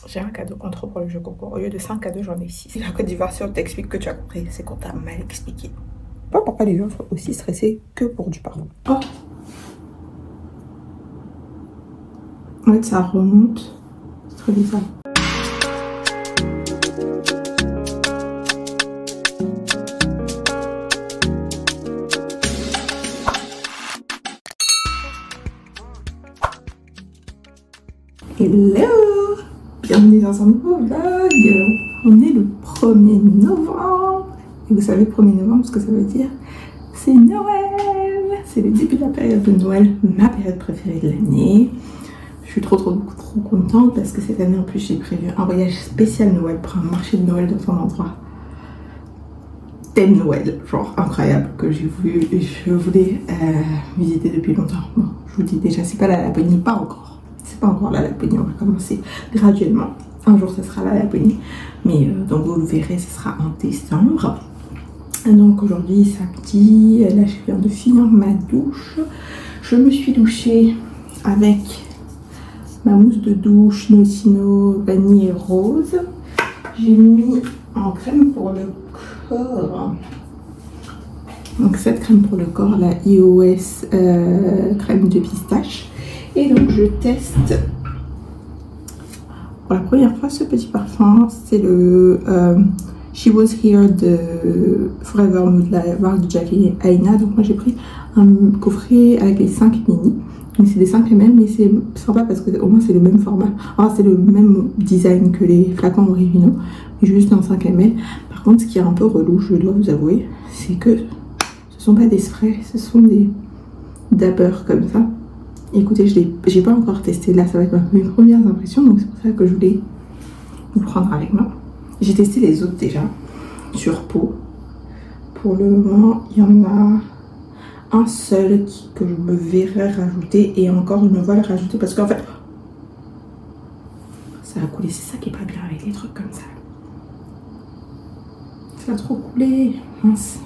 J'ai un cadeau en trop pour le jeu concours. Au lieu de 5 cadeaux, j'en ai 6. La Côte d'Ivoire, si on t'explique que tu as compris, c'est qu'on t'a mal expliqué. Pas pourquoi les gens sont aussi stressés que pour du parfum. Oh, en fait, ça remonte. C'est très bizarre. Hello! Bienvenue dans un nouveau vlog. On est le 1er novembre. Et vous savez, 1er novembre, ce que ça veut dire? C'est Noël! C'est le début de la période de Noël, ma période préférée de l'année. Je suis trop contente parce que cette année, en plus, j'ai prévu un voyage spécial Noël pour un marché de Noël dans un endroit thème Noël, genre incroyable, que je voulais visiter depuis longtemps. Bon, je vous dis déjà, c'est pas la Laponie, pas encore. C'est pas encore la Laponie, on va commencer graduellement. Un jour, ce sera la Laponie, mais donc vous le verrez, ce sera en décembre. Donc aujourd'hui, samedi, là je viens de finir ma douche. Je me suis douchée avec ma mousse de douche Nocino vanille et rose. J'ai mis en crème pour le corps. Donc cette crème pour le corps, la iOS crème de pistache. Et donc je teste pour la première fois ce petit parfum. C'est le She Was Here de Forever Mood, la marque de Jackie Aina. Donc moi j'ai pris un coffret avec les 5 mini. Donc c'est des 5 ml, mais c'est sympa parce que au moins c'est le même format. Enfin, c'est le même design que les flacons Orivino, mais juste en 5 ml. Par contre, ce qui est un peu relou, je dois vous avouer, c'est que ce sont pas des sprays, ce sont des dappers comme ça. Écoutez, j'ai pas encore testé, là ça va être mes premières impressions, donc c'est pour ça que je voulais vous prendre avec moi. J'ai testé les autres déjà, sur peau. Pour le moment, il y en a un seul que je me verrais rajouter, et encore je me vois le rajouter parce qu'en fait, ça a coulé, c'est ça qui est pas bien avec les trucs comme ça. Ça a trop coulé, mince.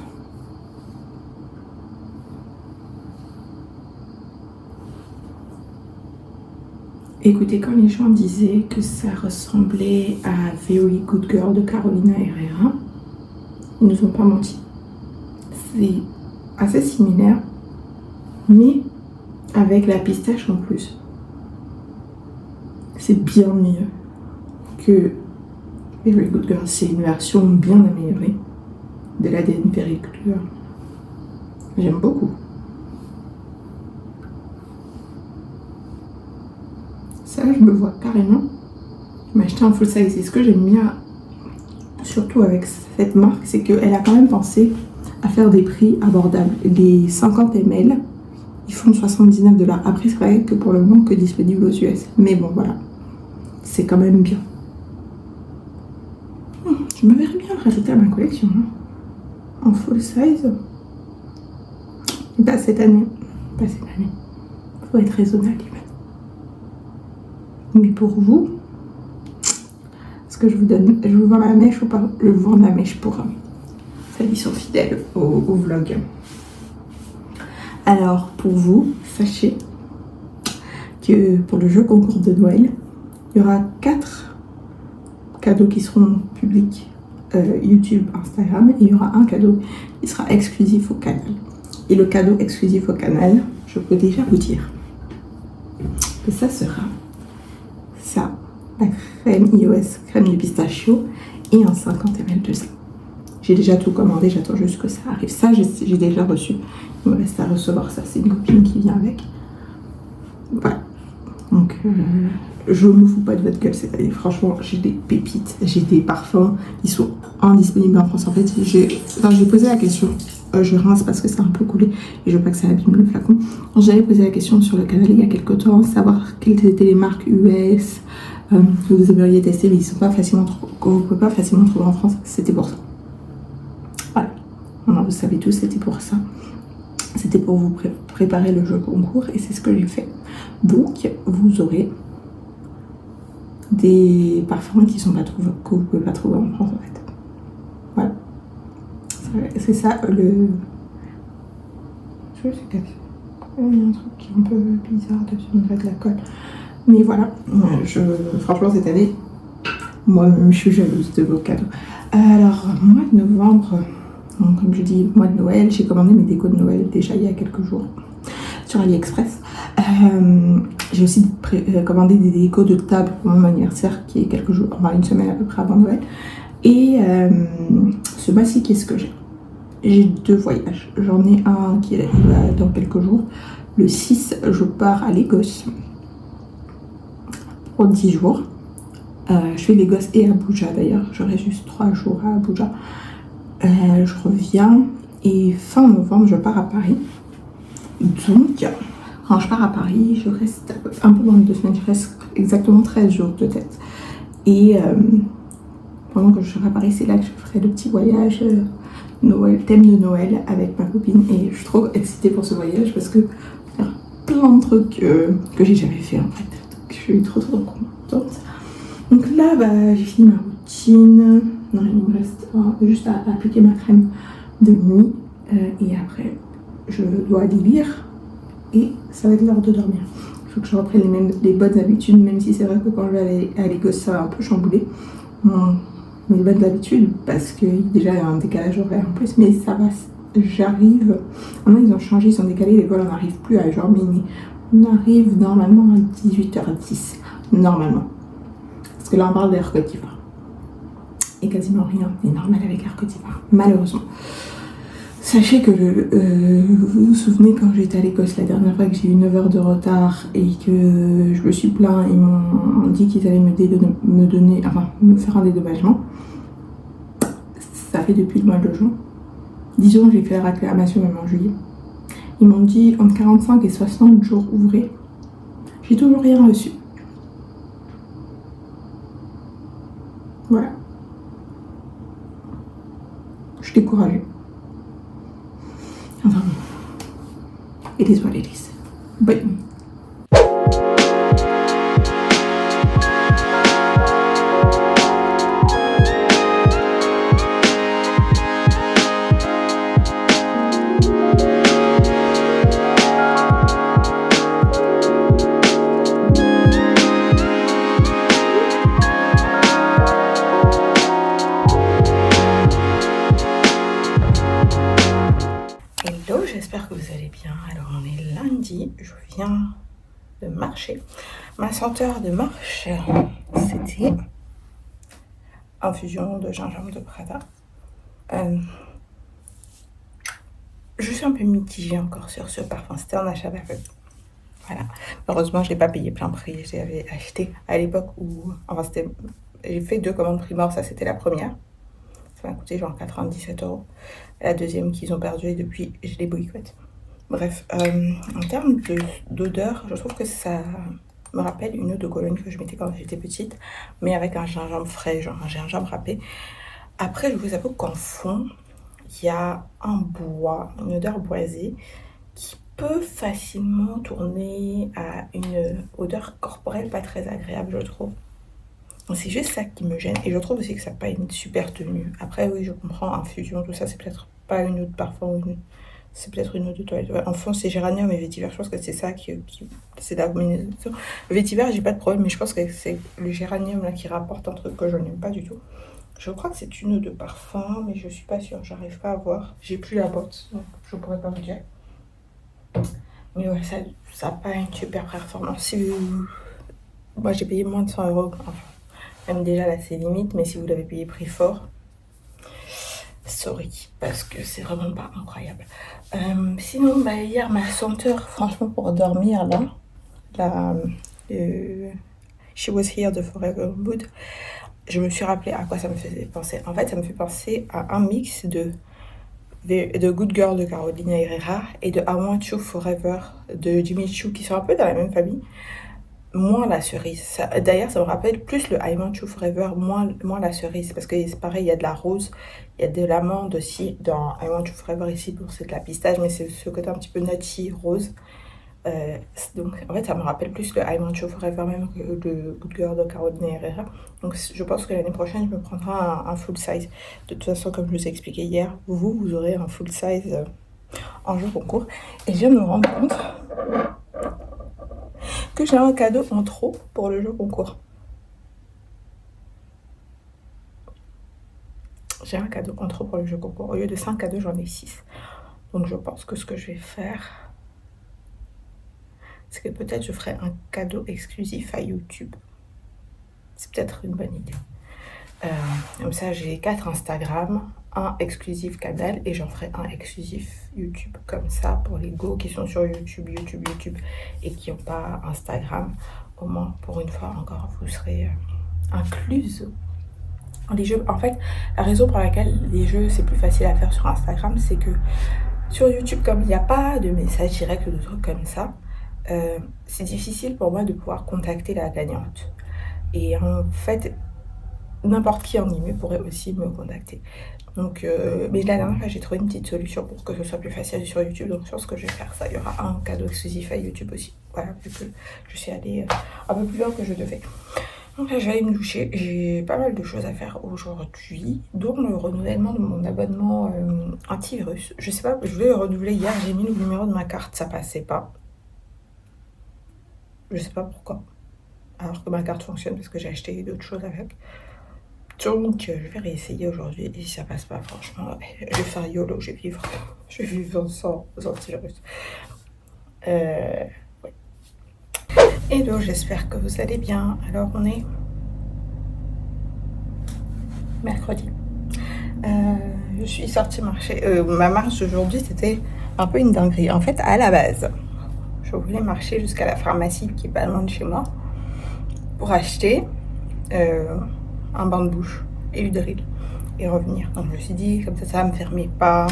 Écoutez, quand les gens disaient que ça ressemblait à Very Good Girl de Carolina Herrera, ils nous ont pas menti. C'est assez similaire, mais avec la pistache en plus. C'est bien mieux que Very Good Girl. C'est une version bien améliorée de l'ADN Very Good Girl. J'aime beaucoup. Ça, je me vois carrément m'acheter un full size. Et ce que j'aime bien, surtout avec cette marque, c'est qu'elle a quand même pensé à faire des prix abordables. Les 50 ml, ils font 79 $. Après, c'est vrai que pour le moment, que disponible aux US. Mais bon, voilà. C'est quand même bien. Je me verrais bien le rajouter à ma collection. En full size. Pas cette année. Pas cette année. Faut être raisonnable. Mais pour vous, est-ce que je vous vends la mèche ou pas? Je vous vends la mèche pour celles qui sont fidèles au vlog. Alors, pour vous, sachez que pour le jeu concours de Noël, il y aura 4 cadeaux qui seront publics YouTube, Instagram, et il y aura un cadeau qui sera exclusif au canal. Et le cadeau exclusif au canal, je peux déjà vous dire que ça sera ça, la crème iOS, crème de pistachio, et un 50 ml de ça. J'ai déjà tout commandé, j'attends juste que ça arrive. Ça, j'ai déjà reçu. Il me reste à recevoir ça. C'est une copine qui vient avec. Voilà. Donc, je me fous pas de votre gueule cette année. Franchement, j'ai des pépites, j'ai des parfums qui sont indisponibles en France. En fait, j'ai posé la question. Je rince parce que c'est un peu coulé et je veux pas que ça abîme le flacon. J'avais posé la question sur le canal il y a quelques temps, savoir quelles étaient les marques US que vous aimeriez tester, mais ils sont pas facilement que vous pouvez pas facilement trouver en France. C'était pour ça. Voilà. Maintenant, vous savez tous, c'était pour ça. C'était pour vous préparer le jeu concours et c'est ce que j'ai fait. Donc, vous aurez des parfums qui sont pas trouvés, que vous pouvez pas trouver en France en fait. Voilà. C'est ça le. Je sais pas. Il y a un truc qui est un peu bizarre dessus, on dirait de la colle. Mais voilà, franchement cette année, Moi-même, je suis jalouse de vos cadeaux. Alors, mois de novembre, donc, comme je dis, mois de Noël, j'ai commandé mes décos de Noël déjà il y a quelques jours sur AliExpress. J'ai aussi commandé des décos de table pour mon anniversaire qui est quelques jours, enfin une semaine à peu près avant Noël. Et ce mois-ci, qu'est-ce que j'ai? J'ai 2 voyages. J'en ai un qui va dans quelques jours. Le 6, je pars à Lagos pour 10 jours. Je fais Lagos et Abuja d'ailleurs. J'aurai juste 3 jours à Abuja. Je reviens et fin novembre, je pars à Paris. Donc, quand je pars à Paris, je reste un peu moins de 2 semaines. Je reste exactement 13 jours de tête. Et pendant que je serai à Paris, c'est là que je ferai le petit voyage Noël, thème de Noël avec ma copine. Et je suis trop excitée pour ce voyage parce que il y a plein de trucs que j'ai jamais fait en fait. Donc, je suis trop contente. Donc là, j'ai fini ma routine. Non, il me reste juste à appliquer ma crème de nuit. Et après, je dois aller lire. Et ça va être l'heure de dormir. Il faut que je reprenne les bonnes habitudes, même si c'est vrai que quand je vais aller à Lagos, ça va un peu chambouler mes bonnes habitudes, parce que déjà il y a un décalage horaire en plus, mais ça va, j'arrive. Maintenant ils ont changé, ils ont décalé, les vols on n'arrive plus à genre minuit. On arrive normalement à 18h10, normalement. Parce que là on parle d'Air Côte d'Ivoire. Et quasiment rien n'est normal avec Air Côte d'Ivoire, malheureusement. Sachez que vous vous souvenez quand j'étais à l'Écosse la dernière fois que j'ai eu 9 heures de retard et que je me suis plaint, ils m'ont dit qu'ils allaient me faire un dédommagement. Ça fait depuis le mois de juin. Disons que j'ai fait la réclamation même en juillet. Ils m'ont dit entre 45 et 60 jours ouvrés. J'ai toujours rien reçu. Voilà. Je suis découragée. Enfin, it is what it is. But hello, j'espère que vous allez bien. Alors on est lundi, je viens de marcher. Ma senteur de marche, c'était infusion de gingembre de Prada. Je suis un peu mitigée encore sur ce parfum, c'était un achat d'aveugle. Voilà. Heureusement, je ne l'ai pas payé plein prix. Je l'avais acheté à l'époque où... Enfin, j'ai fait 2 commandes Primor, ça c'était la première. Ça m'a coûté genre 97 €. La deuxième qu'ils ont perdue et depuis, je les boycotte. Bref, en termes d'odeur, je trouve que ça me rappelle une eau de Cologne que je mettais quand j'étais petite, mais avec un gingembre frais, genre un gingembre râpé. Après, je vous avoue qu'en fond, il y a un bois, une odeur boisée, qui peut facilement tourner à une odeur corporelle pas très agréable, je trouve. C'est juste ça qui me gêne. Et je trouve aussi que ça n'a pas une super tenue. Après, oui, je comprends, infusion, tout ça, c'est peut-être pas une eau de parfum, c'est peut-être une eau de toilette. Ouais, en fond, c'est géranium et vétiver. Je pense que c'est ça c'est la combinaison. Le vétiver, j'ai pas de problème, mais je pense que c'est le géranium là qui rapporte un truc que je n'aime pas du tout. Je crois que c'est une eau de parfum, mais je suis pas sûre. J'arrive pas à voir. J'ai plus la botte, donc je pourrais pas vous dire. Mais ouais, ça n'a pas une super performance. Moi, j'ai payé moins de 100 €. Enfin, même déjà, là, c'est limite. Mais si vous l'avez payé prix fort, sorry, parce que c'est vraiment pas incroyable. Sinon, hier, ma senteur, franchement, pour dormir, She Was Here de Forever Mood, je me suis rappelé à quoi ça me faisait penser. En fait, ça me fait penser à un mix de Good Girl de Carolina Herrera et de I Want You Forever de Jimmy Choo, qui sont un peu dans la même famille. Moins la cerise. D'ailleurs, ça me rappelle plus le I Want You Forever, moins la cerise. Parce que c'est pareil, il y a de la rose, il y a de l'amande aussi dans I Want You Forever ici. Bon, c'est de la pistache, mais c'est ce côté un petit peu nutty, rose. Donc, en fait, ça me rappelle plus le I Want You Forever même que le Good Girl de Carolina Herrera. Donc, je pense que l'année prochaine, je me prendrai un full size. De toute façon, comme je vous ai expliqué hier, vous aurez un full size en jeu concours. Et je viens de me rendre compte que j'ai un cadeau en trop pour le jeu concours. j'ai un cadeau contre pour le jeu concours. Au lieu de 5 cadeaux, j'en ai 6. Donc je pense que ce que je vais faire, c'est que peut-être je ferai un cadeau exclusif à YouTube. C'est peut-être une bonne idée. Comme ça, j'ai 4 Instagram, un exclusif canal et j'en ferai un exclusif YouTube. Comme ça, pour les go qui sont sur YouTube et qui n'ont pas Instagram, au moins pour une fois encore, vous serez incluse. Les jeux, en fait, la raison pour laquelle les jeux c'est plus facile à faire sur Instagram, c'est que sur YouTube, comme il n'y a pas de message direct ou de trucs comme ça, c'est difficile pour moi de pouvoir contacter la gagnante. Et en fait, n'importe qui en IMU pourrait aussi me contacter. Donc, mais la dernière fois, j'ai trouvé une petite solution pour que ce soit plus facile sur YouTube. Donc, je pense que je vais faire ça. Il y aura un cadeau exclusif à YouTube aussi. Voilà, vu que je suis allée un peu plus loin que je devais. Donc là, je vais aller me doucher. J'ai pas mal de choses à faire aujourd'hui, dont le renouvellement de mon abonnement antivirus. Je sais pas, je voulais le renouveler hier. J'ai mis le numéro de ma carte, ça passait pas. Je sais pas pourquoi. Alors que ma carte fonctionne parce que j'ai acheté d'autres choses avec. Donc, je vais réessayer aujourd'hui. Et si ça passe pas, franchement, je vais faire YOLO. Je vais vivre sans antivirus. Ouais. Hello, j'espère que vous allez bien. Alors, on est mercredi. Je suis sortie marcher. Ma marche aujourd'hui, c'était un peu une dinguerie. En fait, à la base, je voulais marcher jusqu'à la pharmacie qui est pas loin de chez moi pour acheter un bain de bouche et l'huile et revenir. Donc, je me suis dit, comme ça va me faire mes pas.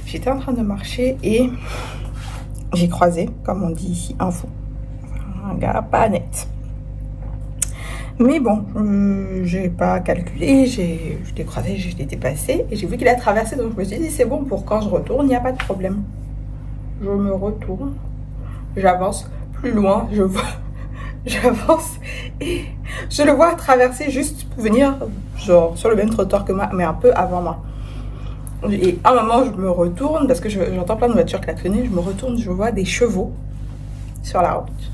J'étais en train de marcher et j'ai croisé, comme on dit ici, un fou. Un gars pas net. Mais bon, j'ai pas calculé, je l'ai croisé, je l'ai dépassé et j'ai vu qu'il a traversé. Donc je me suis dit, c'est bon, pour quand je retourne, il n'y a pas de problème. Je me retourne, j'avance plus loin, j'avance et je le vois traverser juste pour venir genre sur le même trottoir que moi, mais un peu avant moi. Et à un moment, je me retourne parce que j'entends plein de voitures klaxonner. Je me retourne, je vois des chevaux sur la route.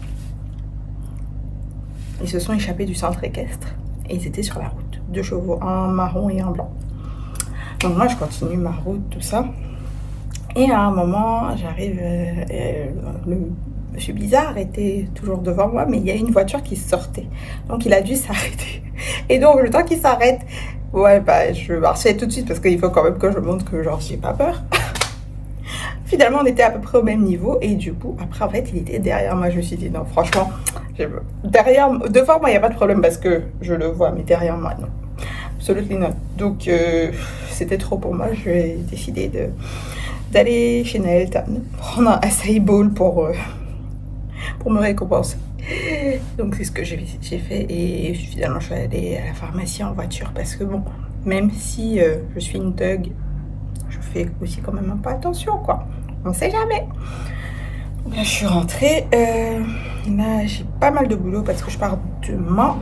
Ils se sont échappés du centre équestre et ils étaient sur la route. 2 chevaux, un marron et un blanc. Donc moi, je continue ma route, tout ça. Et à un moment, j'arrive, le monsieur bizarre était toujours devant moi, mais il y a une voiture qui sortait. Donc il a dû s'arrêter. Et donc le temps qu'il s'arrête, ouais, bah je marchais tout de suite parce qu'il faut quand même que je montre que genre j'ai pas peur. Finalement, on était à peu près au même niveau et du coup, après, en fait, il était derrière moi. Je me suis dit, non, franchement, devant moi, il n'y a pas de problème parce que je le vois, mais derrière moi, non. Absolument non. Donc, c'était trop pour moi. Je vais décider d'aller chez Naelton, prendre un acai bowl pour me récompenser. Donc, c'est ce que j'ai fait et finalement, je suis allée à la pharmacie en voiture parce que bon, même si je suis une thug, je fais aussi quand même un peu attention, quoi. On sait jamais. Donc là, je suis rentrée. Là, j'ai pas mal de boulot parce que je pars demain.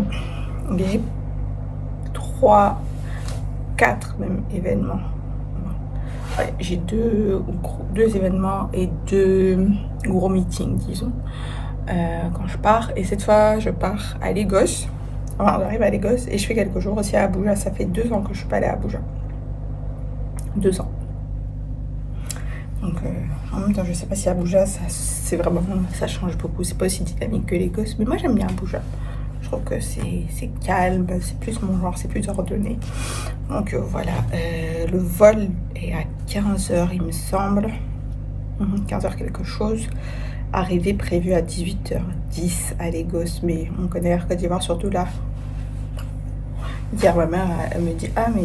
J'ai 3, 4 même événements. Ouais, j'ai deux événements et 2 gros meetings, disons, quand je pars. Et cette fois, je pars à Lagos. Enfin, j'arrive à Lagos et je fais quelques jours aussi à Abuja. Ça fait 2 ans que je suis pas allée à Abuja. 2 ans. Donc, en même temps, je sais pas si Abuja, ça change beaucoup. C'est pas aussi dynamique que Lagos. Mais moi, j'aime bien Abuja. Je trouve que c'est calme, c'est plus mon genre, c'est plus ordonné. Donc, voilà. Le vol est à 15h, il me semble. 15h quelque chose. Arrivée prévue à 18h10 à Lagos. Mais on connaît Air Côte d'Ivoire, surtout là. Hier, ma mère, elle me dit, ah, mais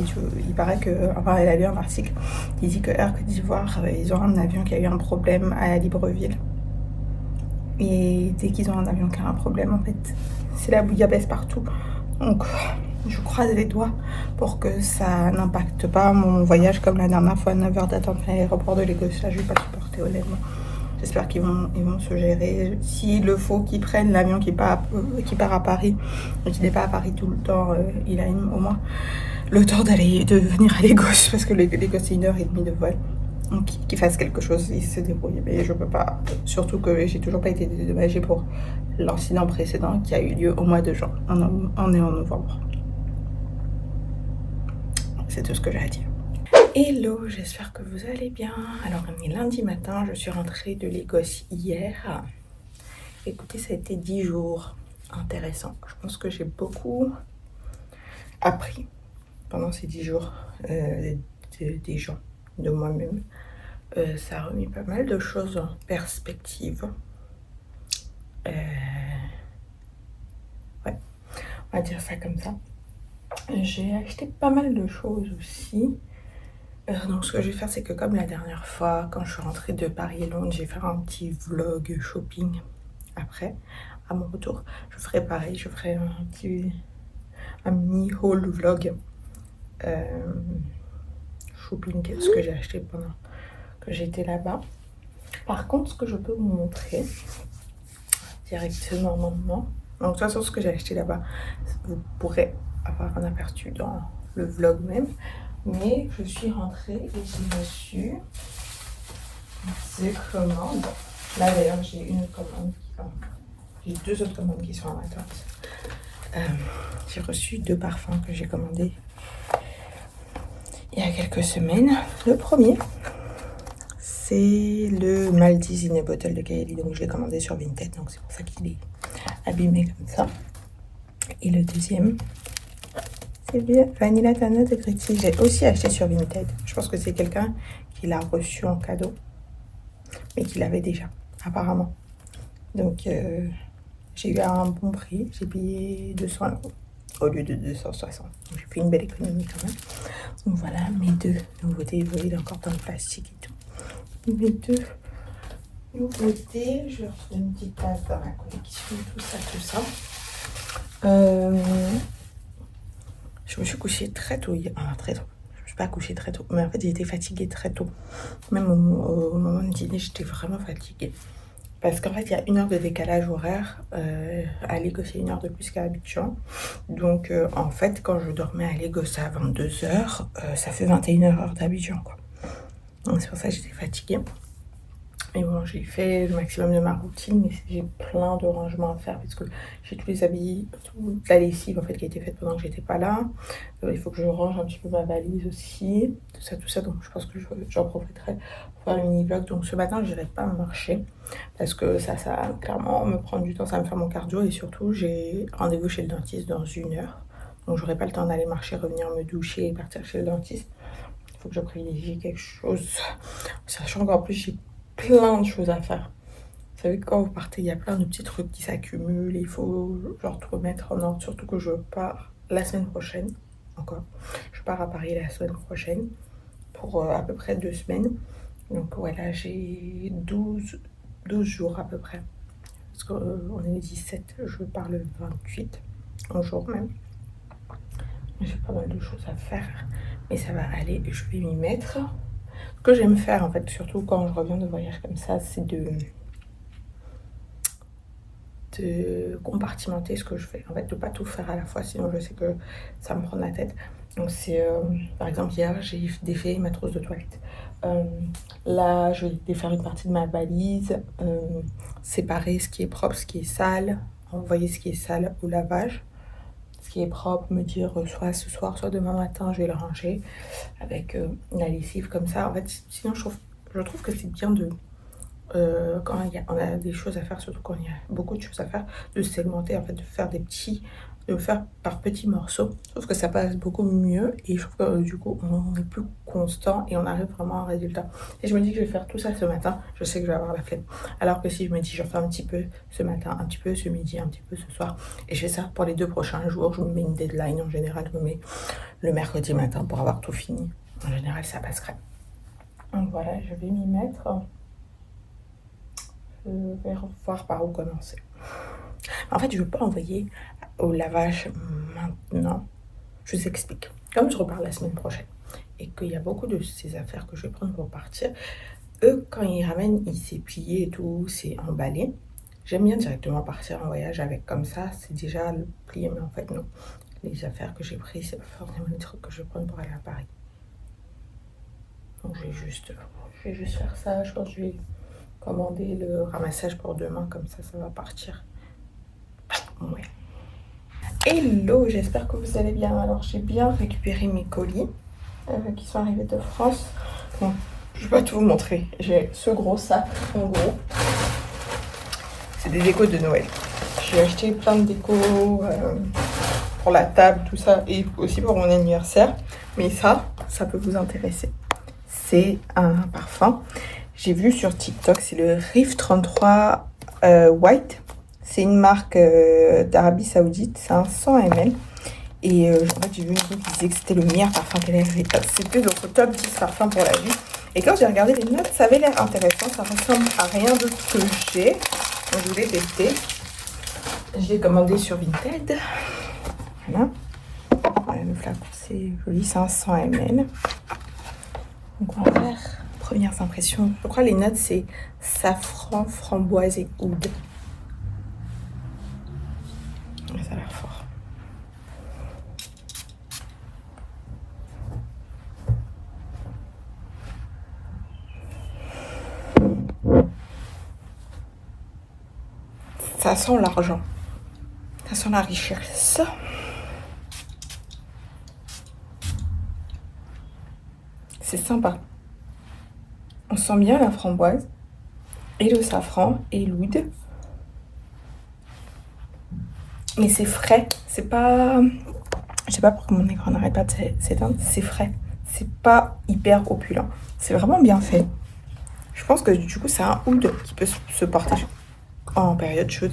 il paraît que, enfin, elle a lu un article qui dit que Air Côte d'Ivoire, ils ont un avion qui a eu un problème à Libreville. Et dès qu'ils ont un avion qui a un problème, en fait, c'est la bouillabaisse partout. Donc, je croise les doigts pour que ça n'impacte pas mon voyage comme la dernière fois, 9h d'attente à l'aéroport de Lagos. Ça, je vais pas supporter, honnêtement. J'espère qu'ils vont se gérer. S'il le faut, qu'ils prennent l'avion qui part à Paris, et qu'il n'est pas à Paris tout le temps, il a au moins le temps de venir à Lagos, parce que Lagos, c'est 1h30 de vol. Donc, qu'il fasse quelque chose, il se débrouille. Mais je peux pas. Surtout que j'ai toujours pas été dédommagée pour l'incident précédent qui a eu lieu au mois de juin. On est en novembre. c'est tout ce que j'ai à dire. Hello, j'espère que vous allez bien. Alors on est lundi matin, je suis rentrée de Lagos hier. Écoutez, ça a été 10 jours intéressants. Je pense que j'ai beaucoup appris pendant ces 10 jours des gens, de moi-même. Ça a remis pas mal de choses en perspective. Ouais, on va dire ça comme ça. J'ai acheté pas mal de choses aussi. Donc ce que je vais faire, c'est que comme la dernière fois, quand je suis rentrée de Paris et Londres, j'ai fait un petit vlog shopping. Après, à mon retour, je ferai pareil, je ferai un mini haul vlog shopping, ce que j'ai acheté pendant que j'étais là-bas. Par contre, ce que je peux vous montrer directement maintenant, donc de toute façon, ce que j'ai acheté là-bas, vous pourrez avoir un aperçu dans le vlog même. Mais je suis rentrée et j'ai reçu des commandes. Là d'ailleurs, j'ai une commande j'ai 2 autres commandes qui sont en attente. J'ai reçu 2 parfums que j'ai commandés il y a quelques semaines. Le premier, c'est le Maldives in a Bottle de Kylie. Donc je l'ai commandé sur Vinted, donc c'est pour ça qu'il est abîmé comme ça. Et le deuxième, c'est bien Vanilla Tana de Gritty. J'ai aussi acheté sur Vinted. Je pense que c'est quelqu'un qui l'a reçu en cadeau, mais qui l'avait déjà, apparemment. Donc, j'ai eu un bon prix. J'ai payé 200 € au lieu de 260. Donc, j'ai fait une belle économie quand même. Donc, voilà mes 2 nouveautés. Vous voyez, encore dans le plastique et tout. Mes 2 nouveautés. Je vais retrouver une petite place dans la collection, tout ça, tout ça. Je me suis couchée très tôt hier. Très tôt. Je me suis pas couchée très tôt. Mais en fait, j'ai été fatiguée très tôt. Même au moment du dîner, j'étais vraiment fatiguée. Parce qu'en fait, il y a 1 heure de décalage horaire. À Lagos, il y a 1 heure de plus qu'à Abidjan. Donc, en fait, quand je dormais à Lagos à 22 h, ça fait 21 h d'Abidjan, quoi. Donc, c'est pour ça que j'étais fatiguée. Mais bon, j'ai fait le maximum de ma routine, mais j'ai plein de rangements à faire parce que j'ai tous les habits, toute la lessive en fait qui a été faite pendant que j'étais pas là. Il faut que je range un petit peu ma valise aussi, tout ça. Donc je pense que j'en profiterai pour faire une mini-vlog. Donc ce matin, je n'irai pas marcher parce que ça clairement me prend du temps, ça va me faire mon cardio et surtout j'ai rendez-vous chez le dentiste dans 1 heure. Donc j'aurai pas le temps d'aller marcher, revenir me doucher et partir chez le dentiste. Il faut que je privilégie quelque chose, sachant qu'en plus j'ai plein de choses à faire. Vous savez, quand vous partez, il y a plein de petits trucs qui s'accumulent. Il faut genre tout remettre en ordre. Surtout que je pars la semaine prochaine. Encore. Je pars à Paris la semaine prochaine pour à peu près 2 semaines. Donc voilà, j'ai 12 jours à peu près. Parce qu'on est le 17, je pars le 28, un jour même. J'ai pas mal de choses à faire. Mais ça va aller, je vais m'y mettre. Ce que j'aime faire en fait, surtout quand je reviens de voyage comme ça, c'est de compartimenter ce que je fais. En fait, de pas tout faire à la fois, sinon je sais que ça me prend la tête. Donc c'est, par exemple, hier, j'ai défait ma trousse de toilette. Là, je vais défaire une partie de ma valise, séparer ce qui est propre, ce qui est sale, envoyer ce qui est sale au lavage. Ce qui est propre, me dire soit ce soir, soit demain matin, je vais le ranger avec la lessive comme ça. En fait, sinon, je trouve que c'est bien de, quand on a des choses à faire, surtout quand il y a beaucoup de choses à faire, de segmenter, en fait, de faire de faire par petits morceaux. Je trouve que ça passe beaucoup mieux et je trouve que du coup, on est plus constant et on arrive vraiment à un résultat. Et je me dis que je vais faire tout ça ce matin, je sais que je vais avoir la flemme. Alors que si je me dis, je fais un petit peu ce matin, un petit peu ce midi, un petit peu ce soir, et je fais ça pour les 2 prochains jours, je me mets une deadline. En général, je me mets le mercredi matin pour avoir tout fini. En général, ça passerait. Donc voilà, je vais m'y mettre. Je vais voir par où commencer. En fait, je ne veux pas envoyer au lavage maintenant. Je vous explique. Comme je repars la semaine prochaine et qu'il y a beaucoup de ces affaires que je vais prendre pour partir, eux, quand ils ramènent, c'est plié et tout, c'est emballé. J'aime bien directement partir en voyage avec comme ça, c'est déjà plié, mais en fait non. Les affaires que j'ai prises, c'est pas forcément les trucs que je vais prendre pour aller à Paris. Donc je vais juste faire ça. Je pense que je vais commander le ramassage pour demain, comme ça va partir. Ouais. Hello, j'espère que vous allez bien. Alors j'ai bien récupéré mes colis. qui sont arrivés de France. Bon, je vais pas tout vous montrer. J'ai ce gros sac, en gros. C'est des décos de Noël. J'ai acheté plein de décos pour la table, tout ça, et aussi pour mon anniversaire. Mais ça peut vous intéresser. C'est un parfum. J'ai vu sur TikTok, c'est le Riff 33 White. C'est une marque d'Arabie Saoudite. C'est un 100 ml. Et en fait, j'ai vu une vidéo qui disait que c'était le meilleur parfum qu'elle avait. C'était notre top 10 parfums pour la vie. Et quand j'ai regardé les notes, ça avait l'air intéressant. Ça ressemble à rien d'autre que j'ai. Donc, je voulais tester. Je l'ai commandé sur Vinted. Voilà. Le flacon, c'est joli. C'est un 100 ml. Donc, on va faire premières impressions. Je crois que les notes, c'est safran, framboise et oud. Ça a l'air fort. Ça sent l'argent. Ça sent la richesse. C'est sympa. On sent bien la framboise et le safran et l'oud. Mais c'est frais. C'est pas... Je sais pas pourquoi mon écran n'arrête pas de s'éteindre. C'est frais. C'est pas hyper opulent. C'est vraiment bien fait. Je pense que du coup, c'est un oud qui peut se porter en période chaude.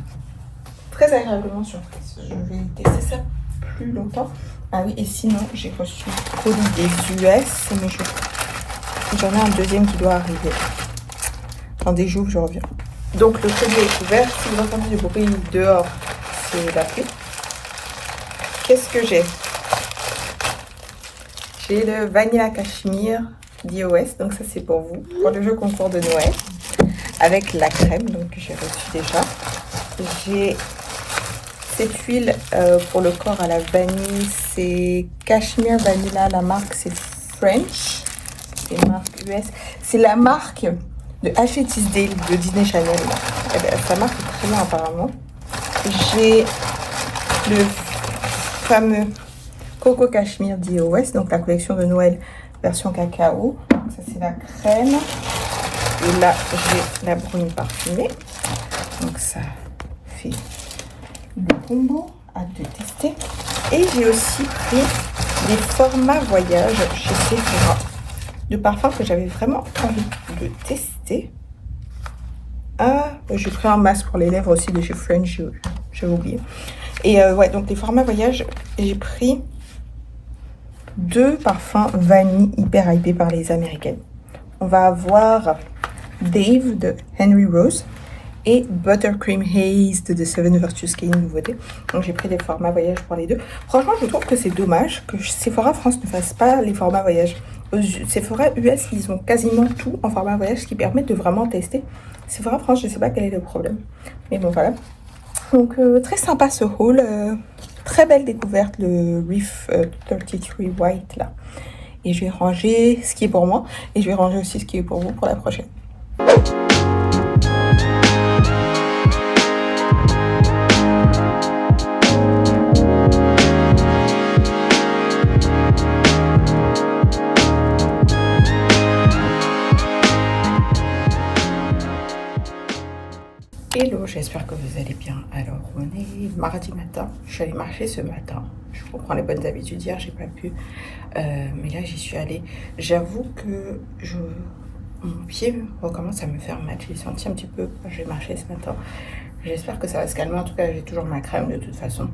Très agréablement surprise. Je vais tester ça plus longtemps. Ah oui, et sinon, j'ai reçu le colis des US, mais j'en ai un deuxième qui doit arriver. Attendez, j'ouvre, je reviens. Donc, le colis est ouvert. Si vous entendez du bruit dehors, c'est la pluie. Qu'est-ce que j'ai? J'ai le Vanilla Cashmere d'IOS. Donc, ça, c'est pour vous, pour le jeu concours de Noël. Avec la crème, donc j'ai reçu déjà. J'ai cette huile pour le corps à la vanille, c'est Cashmere Vanilla, la marque c'est French, c'est une marque US. C'est la marque de Ashley Tisdale de Disney Channel. Sa marque est très bien apparemment. J'ai le fameux Coco Cashmere d'IOS, donc la collection de Noël version cacao. Donc ça c'est la crème. Et là, j'ai la brownie parfumée. Donc, ça fait le combo. Hâte de tester. Et j'ai aussi pris des formats voyage chez Sephora. De parfums que j'avais vraiment envie de tester. Ah, j'ai pris un masque pour les lèvres aussi de chez French. J'avais oublié. Et ouais, donc les formats voyage, j'ai pris 2 parfums vanille hyper hypés par les Américaines. On va avoir Dave de Henry Rose et Buttercream Haze de The Seven Virtues, qui est une nouveauté. Donc j'ai pris des formats voyage pour les deux. Franchement, je trouve que c'est dommage que Sephora France ne fasse pas les formats voyage. Sephora US, ils ont quasiment tout en format voyage, ce qui permet de vraiment tester. Sephora France, je ne sais pas quel est le problème. Mais bon, voilà. Donc très sympa ce haul. Très belle découverte, le Reef 33 White là. Et je vais ranger ce qui est pour moi. Et je vais ranger aussi ce qui est pour vous pour la prochaine. Hello, j'espère que vous allez bien. Alors, on est mardi matin. Je suis allée marcher ce matin. Je reprends les bonnes habitudes. Hier, j'ai pas pu. Mais là, j'y suis allée. J'avoue que mon pied recommence à me faire mal. J'ai senti un petit peu quand j'ai marché ce matin. J'espère que ça va se calmer. En tout cas, j'ai toujours ma crème de toute façon.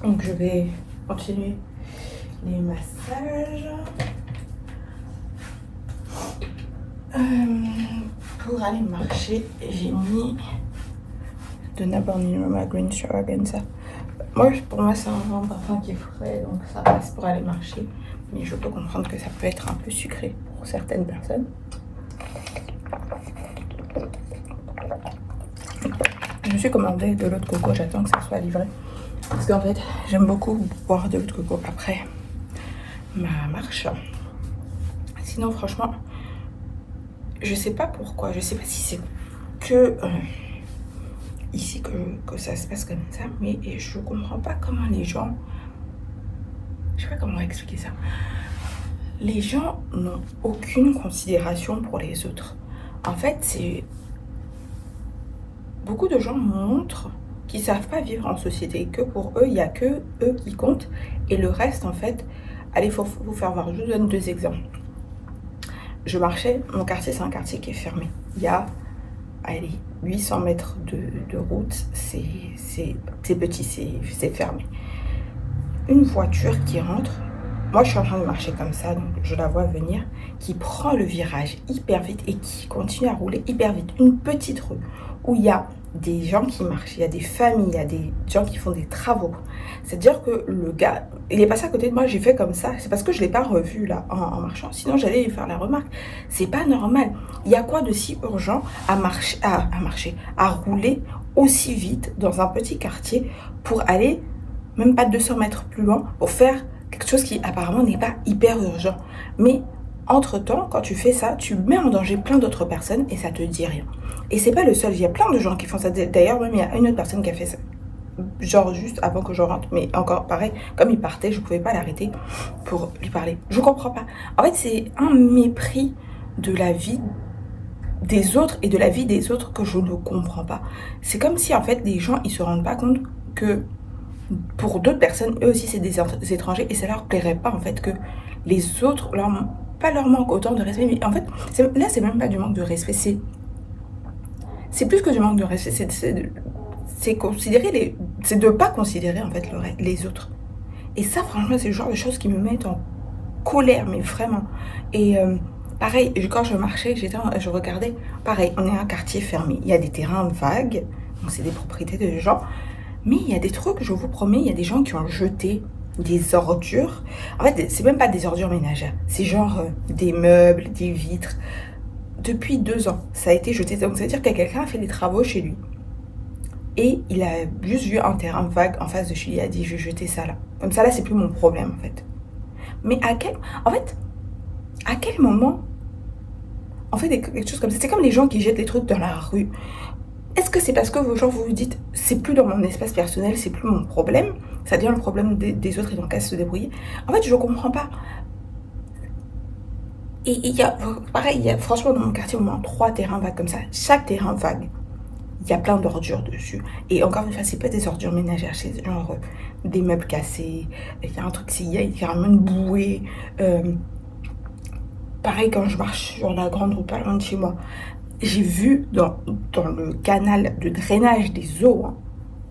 Donc, je vais continuer les massages. Pour aller marcher, j'ai mis de Naborn Aroma Green Extravaganza. Pour moi, c'est un parfum qui est frais, donc ça passe pour aller marcher. Mais je peux comprendre que ça peut être un peu sucré pour certaines personnes. Je me suis commandé de l'eau de coco, j'attends que ça soit livré. Parce qu'en fait, j'aime beaucoup boire de l'eau de coco après ma marche. Sinon, franchement, je sais pas pourquoi, je sais pas si c'est que ici que ça se passe comme ça, mais je comprends pas comment les gens, je sais pas comment expliquer ça. Les gens n'ont aucune considération pour les autres. En fait, c'est beaucoup de gens montrent qu'ils savent pas vivre en société, que pour eux, il y a que eux qui comptent et le reste, en fait, allez, faut vous faire voir. Je vous donne 2 exemples. Je marchais, mon quartier, c'est un quartier qui est fermé. Il y a, allez, 800 mètres de route, c'est petit, c'est fermé. Une voiture qui rentre, moi je suis en train de marcher comme ça, donc je la vois venir, qui prend le virage hyper vite et qui continue à rouler hyper vite. Une petite rue où il y a des gens qui marchent, il y a des familles, il y a des gens qui font des travaux. C'est-à-dire que le gars, il est passé à côté de moi, j'ai fait comme ça. C'est parce que je ne l'ai pas revu là en marchant. Sinon, j'allais lui faire la remarque. C'est pas normal. Il y a quoi de si urgent à rouler aussi vite dans un petit quartier pour aller même pas 200 mètres plus loin pour faire quelque chose qui apparemment n'est pas hyper urgent. Mais entre-temps, quand tu fais ça, tu mets en danger plein d'autres personnes et ça te dit rien. Et c'est pas le seul, il y a plein de gens qui font ça. D'ailleurs, même il y a une autre personne qui a fait ça. Genre juste avant que je rentre. Mais encore pareil, comme il partait, je pouvais pas l'arrêter pour lui parler. Je comprends pas. En fait, c'est un mépris de la vie des autres et de la vie des autres que je ne comprends pas. C'est comme si en fait les gens ils se rendent pas compte que pour d'autres personnes, eux aussi c'est des étrangers et ça leur plairait pas en fait que les autres pas leur manquent autant de respect. Mais en fait, là c'est même pas du manque de respect, c'est plus que du manque de respect, c'est considérer c'est de pas considérer en fait les autres. Et ça franchement c'est le genre de choses qui me mettent en colère, mais vraiment. Et pareil, quand je marchais, je regardais, pareil, on est un quartier fermé, il y a des terrains vagues, donc c'est des propriétés de gens, mais il y a des trucs, je vous promets, il y a des gens qui ont jeté des ordures. En fait, c'est même pas des ordures ménagères, c'est genre des meubles, des vitres. Depuis 2 ans, ça a été jeté. Donc ça veut dire que quelqu'un a fait des travaux chez lui. Et il a juste vu un terrain vague en face de chez lui, il a dit je vais jeter ça là. Comme ça là, c'est plus mon problème en fait. Mais à quel moment on fait quelque chose comme ça? C'est comme les gens qui jettent les trucs dans la rue. Est-ce que c'est parce que vous vous dites c'est plus dans mon espace personnel, c'est plus mon problème, ça devient le problème des autres et donc à se débrouiller? En fait, je comprends pas. Et il y a, pareil, il y a franchement dans mon quartier au moins 3 terrains vagues comme ça. Chaque terrain vague, il y a plein d'ordures dessus. Et encore une fois, c'est pas des ordures ménagères, c'est genre des meubles cassés, il y a un truc, il y a carrément une bouée. Pareil, quand je marche sur la grande route pas loin de chez moi, j'ai vu dans le canal de drainage des eaux, hein,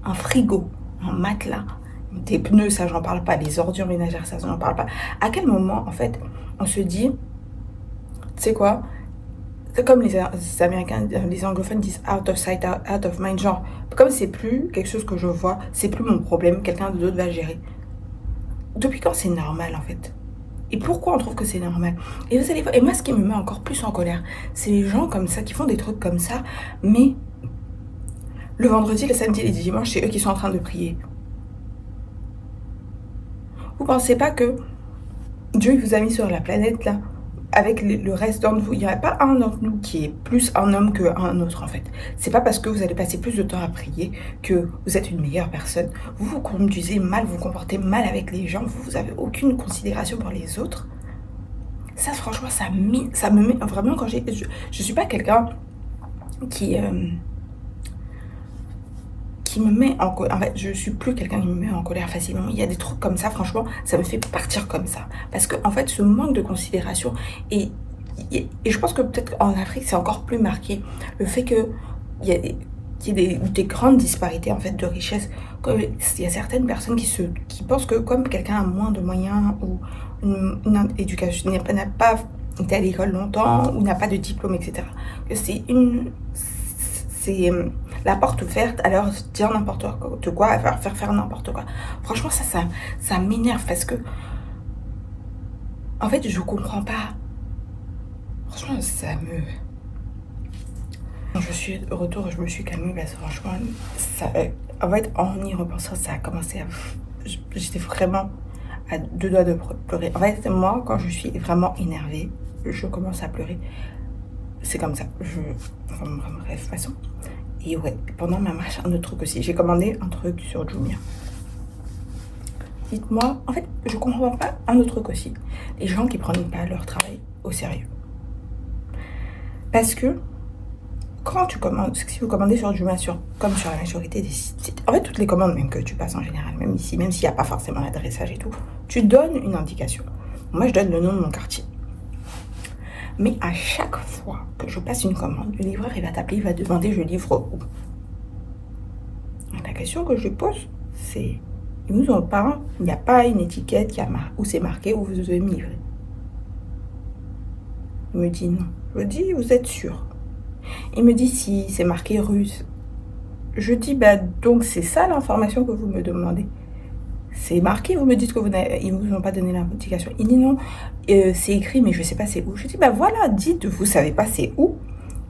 un frigo, un matelas, des pneus, ça j'en parle pas, les ordures ménagères, ça j'en parle pas. À quel moment, en fait, on se dit, tu sais quoi, c'est comme les Américains, les anglophones disent out of sight, out of mind, genre, comme c'est plus quelque chose que je vois, c'est plus mon problème, quelqu'un d'autre va gérer. Depuis quand c'est normal, en fait? Et pourquoi on trouve que c'est normal? Et vous allez voir, et moi ce qui me met encore plus en colère, c'est les gens comme ça, qui font des trucs comme ça, mais le vendredi, le samedi et le dimanche, c'est eux qui sont en train de prier. Vous pensez pas que Dieu vous a mis sur la planète là, avec le reste d'entre vous, il n'y a pas un d'entre nous qui est plus un homme qu'un autre en fait. C'est pas parce que vous allez passer plus de temps à prier que vous êtes une meilleure personne. Vous vous conduisez mal, vous vous comportez mal avec les gens, vous avez aucune considération pour les autres. Ça franchement, ça me met vraiment quand je suis pas quelqu'un qui me met en colère. En fait, je suis plus quelqu'un qui me met en colère facilement. Il y a des trucs comme ça, franchement, ça me fait partir comme ça. Parce que, en fait, ce manque de considération, et je pense que peut-être en Afrique, c'est encore plus marqué. Le fait qu'il y a des grandes disparités, en fait, de richesse. Il y a certaines personnes qui pensent que comme quelqu'un a moins de moyens ou une éducation, n'a pas été à l'école longtemps ou n'a pas de diplôme, etc., que c'est la porte ouverte à leur dire n'importe quoi, à leur faire n'importe quoi. Franchement, ça m'énerve parce que, en fait, je comprends pas. Franchement, Quand je suis de retour, je me suis calmée parce que franchement, en fait, en y repensant, ça a commencé à... J'étais vraiment à 2 doigts de pleurer. En fait, moi, quand je suis vraiment énervée, je commence à pleurer. C'est comme ça. Bref, façon. Et ouais, pendant ma marche, un autre truc aussi. J'ai commandé un truc sur Jumia. dites-moi, en fait, je comprends pas un autre truc aussi. Les gens qui prennent pas leur travail au sérieux. Parce que quand tu commandes, si vous commandez sur Joomla, comme sur la majorité des sites, en fait, toutes les commandes même que tu passes en général, même ici, même s'il n'y a pas forcément l'adressage et tout, tu donnes une indication. Moi, je donne le nom de mon quartier. Mais à chaque fois que je passe une commande, le livreur, il va t'appeler, il va demander je livre où. La question que je pose, c'est, ils nous en parlent, il n'y a pas une étiquette où c'est marqué où vous devez me livrer. Il me dit non. Je dis, vous êtes sûr? Il me dit si c'est marqué russe. Je dis, bah donc c'est ça l'information que vous me demandez. C'est marqué, vous me dites que ils ne vous ont pas donné l'indication. Il dit non, c'est écrit, mais je ne sais pas c'est où. Je dis, bah voilà, dites, vous ne savez pas c'est où.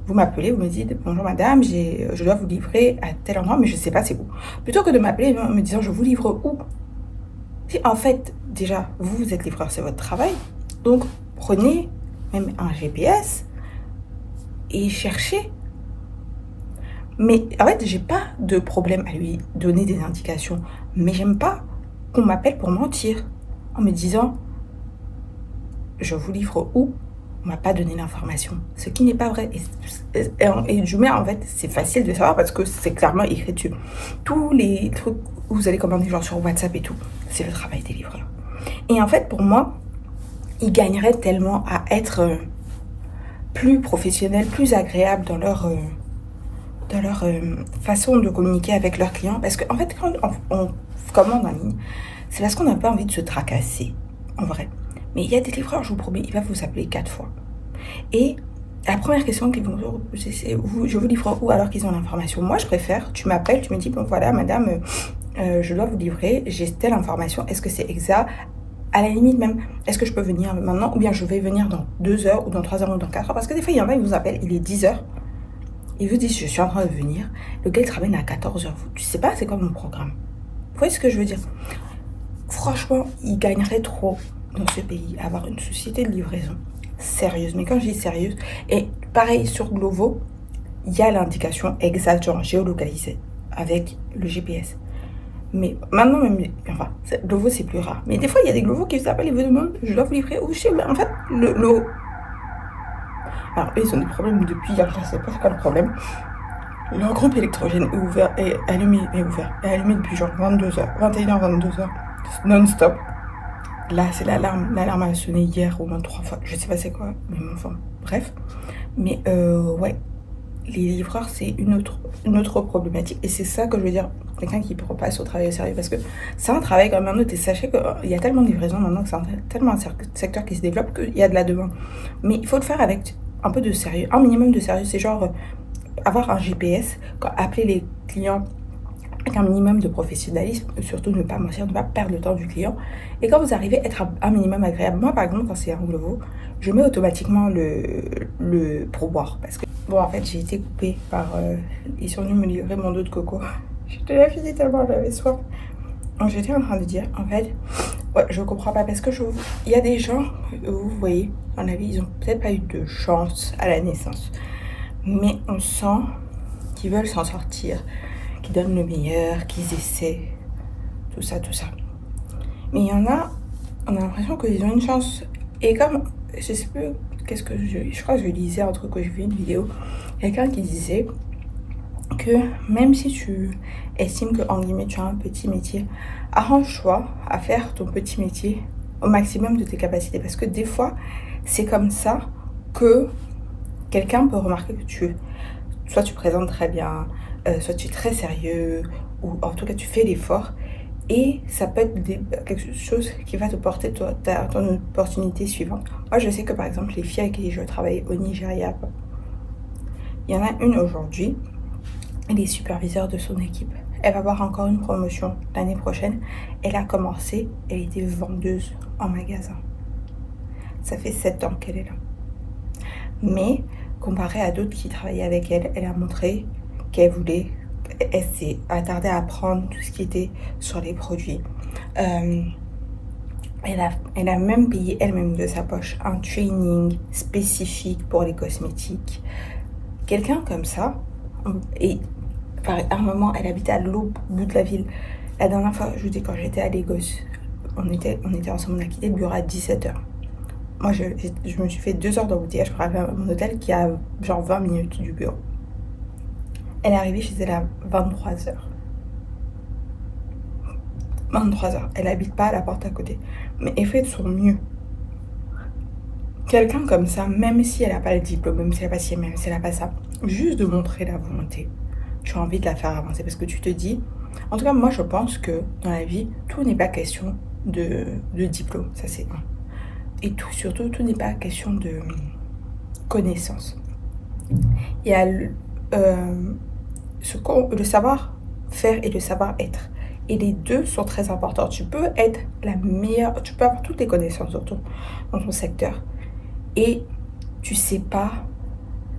Vous m'appelez, vous me dites, bonjour madame, je dois vous livrer à tel endroit, mais je ne sais pas c'est où. Plutôt que de m'appeler en me disant, je vous livre où. En fait, déjà, vous êtes livreur, c'est votre travail. Donc, prenez même un GPS et cherchez. Mais en fait, j'ai pas de problème à lui donner des indications. Mais j'aime pas qu'on m'appelle pour mentir en me disant je vous livre où, on m'a pas donné l'information, ce qui n'est pas vrai. Et Joomla, en fait, c'est facile de savoir parce que c'est clairement écrit dessus. Tous les trucs où vous allez commander genre sur WhatsApp et tout, c'est le travail des livreurs. Et en fait, pour moi, ils gagneraient tellement à être plus professionnels, plus agréables dans leur façon de communiquer avec leurs clients. Parce qu'en fait, quand on commande en ligne, c'est parce qu'on n'a pas envie de se tracasser, en vrai. Mais il y a des livreurs, je vous promets, ils vont vous appeler 4 fois. Et la première question qu'ils vont vous poser, c'est je vous livre où alors qu'ils ont l'information. Moi, je préfère, tu m'appelles, tu me dis, bon voilà, madame, je dois vous livrer, j'ai telle information, est-ce que c'est exact? À la limite même, est-ce que je peux venir maintenant ou bien je vais venir dans 2 heures ou dans 3 heures ou dans 4 heures? Parce que des fois, il y en a, ils vous appellent, il est 10 heures. Ils vous disent, je suis en train de venir. Le gars, il travaille à 14 heures. Tu sais pas, c'est quoi mon programme? Vous voyez ce que je veux dire? Franchement, il gagnerait trop dans ce pays à avoir une société de livraison sérieuse. Mais quand je dis sérieuse, et pareil sur Glovo, il y a l'indication exacte, genre géolocalisée, avec le GPS. Mais maintenant, même, enfin, Glovo, c'est plus rare. Mais des fois, il y a des Glovo qui vous appellent et vous demandent, je dois vous livrer où? En fait, alors, eux, ils ont des problèmes depuis hier, je ne sais pas c'est quoi le problème. Leur groupe électrogène est ouvert, est allumé depuis genre 22h, 21h, 22h, non-stop. Là, c'est l'alarme. L'alarme a sonné hier au moins 3 fois. Je sais pas c'est quoi, mais enfin, bref. Mais ouais, les livreurs, c'est une autre problématique. Et c'est ça que je veux dire, quelqu'un qui passe au travail au sérieux. Parce que c'est un travail comme un autre. Et sachez qu'il y a tellement de livraisons maintenant que c'est tellement un secteur qui se développe qu'il y a de la demande. Mais il faut le faire avec un peu de sérieux, un minimum de sérieux. C'est genre avoir un GPS, appeler les clients avec un minimum de professionnalisme, surtout ne pas mentir, ne pas perdre le temps du client. Et quand vous arrivez, être un minimum agréable. Moi, par exemple, quand c'est un Glovo, je mets automatiquement le pourboire. Parce que, bon, en fait, j'ai été coupée par... ils sont venus me livrer mon dos de coco. J'étais la fille tellement j'avais soif. Donc, j'étais en train de dire, en fait, ouais, je comprends pas. Parce que il y a des gens, vous voyez, dans la vie, ils ont peut-être pas eu de chance à la naissance. Mais on sent qu'ils veulent s'en sortir, qu'ils donnent le meilleur, qu'ils essaient, tout ça. Mais il y en a, on a l'impression qu'ils ont une chance. Et comme, je sais plus, je crois que je lisais un truc, que j'ai vu une vidéo, quelqu'un qui disait que même si tu estimes que, en guillemets, tu as un petit métier, arrange-toi à faire ton petit métier au maximum de tes capacités. Parce que des fois, c'est comme ça que quelqu'un peut remarquer que soit tu présentes très bien, soit tu es très sérieux, ou en tout cas tu fais l'effort, et ça peut être quelque chose qui va te porter ton opportunité suivante. Moi, je sais que par exemple, les filles avec qui je travaille au Nigeria, il y en a une aujourd'hui, elle est superviseure de son équipe. Elle va avoir encore une promotion l'année prochaine. Elle a commencé, elle était vendeuse en magasin. Ça fait 7 ans qu'elle est là. Mais comparé à d'autres qui travaillaient avec elle, elle a montré qu'elle s'est attardée à apprendre tout ce qui était sur les produits. Elle a même payé elle-même de sa poche un training spécifique pour les cosmétiques. Quelqu'un comme ça, et à un moment, elle habitait à l'autre bout de la ville. La dernière fois, je vous dis, quand j'étais à Lagos, on était ensemble, on a quitté le bureau à 17h. Moi, je me suis fait 2 heures d'embouteillage pour arriver à mon hôtel qui a genre 20 minutes du bureau. Elle est arrivée chez elle à 23h. 23h. Elle habite pas à la porte à côté. Mais elle fait de son mieux. Quelqu'un comme ça, même si elle n'a pas le diplôme, même si elle n'a pas ci, même si elle n'a pas ça, juste de montrer la volonté, tu as envie de la faire avancer parce que tu te dis, en tout cas moi je pense que dans la vie, tout n'est pas question de diplôme, ça c'est un. Et surtout, tout n'est pas question de connaissance. Il y a le savoir-faire et le savoir-être. Et les deux sont très importants. Tu peux être la meilleure, tu peux avoir toutes les connaissances dans ton secteur. Et tu sais pas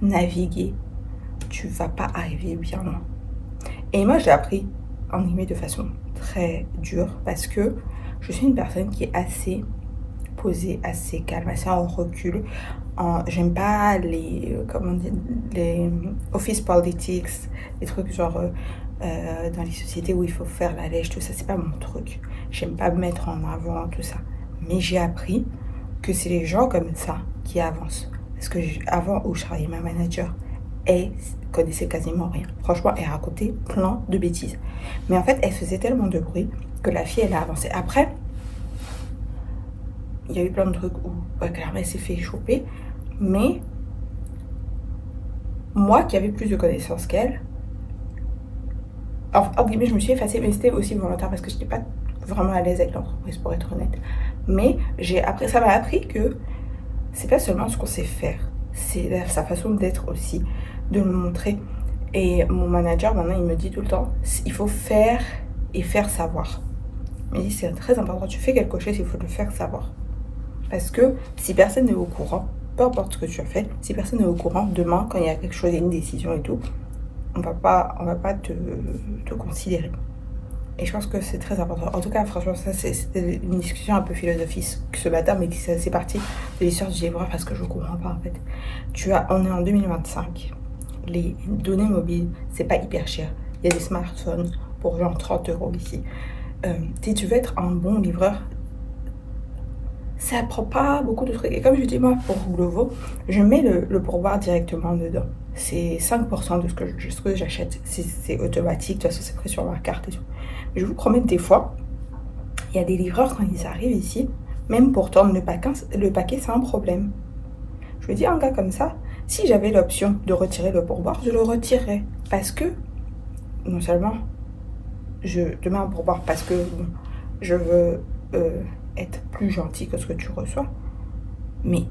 naviguer, tu vas pas arriver bien loin. Et moi, j'ai appris en guillemets de façon très dure parce que je suis une personne qui est assez posée, assez calme, assez en recul. J'aime pas les office politics, les trucs genre dans les sociétés où il faut faire la lèche, tout ça, c'est pas mon truc. J'aime pas me mettre en avant, tout ça. Mais j'ai appris que c'est les gens comme ça qui avancent. Parce que avant, où je travaillais, ma manager, elle connaissait quasiment rien. Franchement, elle racontait plein de bêtises. Mais en fait, elle faisait tellement de bruit que la fille, elle a avancé. Après, il y a eu plein de trucs où clairement, elle s'est fait choper. Mais moi, qui avais plus de connaissances qu'elle, en guillemets, je me suis effacée, mais c'était aussi volontaire parce que je n'étais pas vraiment à l'aise avec l'entreprise, pour être honnête. Mais ça m'a appris que c'est pas seulement ce qu'on sait faire, c'est sa façon d'être aussi, de le montrer. Et mon manager, maintenant, il me dit tout le temps, il faut faire et faire savoir. Il me dit, c'est très important, tu fais quelque chose, il faut le faire savoir. Parce que si personne n'est au courant, peu importe ce que tu as fait, si personne n'est au courant, demain, quand il y a quelque chose, il y a une décision et tout, on va pas te considérer. Et je pense que c'est très important. En tout cas, franchement, ça, c'était une discussion un peu philosophique ce matin, mais c'est parti de l'histoire du livreur parce que je ne comprends pas, en fait. On est en 2025. Les données mobiles, c'est pas hyper cher. Il y a des smartphones pour genre 30 € ici. Si tu veux être un bon livreur, ça prend pas beaucoup de trucs. Et comme je dis, moi, pour Glovo, je mets le pourboire directement dedans. C'est 5% de ce que j'achète. C'est automatique, de toute façon, c'est pris sur ma carte et tout. Mais je vous promets, des fois, il y a des livreurs, quand ils arrivent ici, même pour tendre le paquet, c'est un problème. Je me dis, un gars comme ça, si j'avais l'option de retirer le pourboire, je le retirerais. Parce que, non seulement, je te mets un pourboire parce que bon, je veux être plus gentil que ce que tu reçois, mais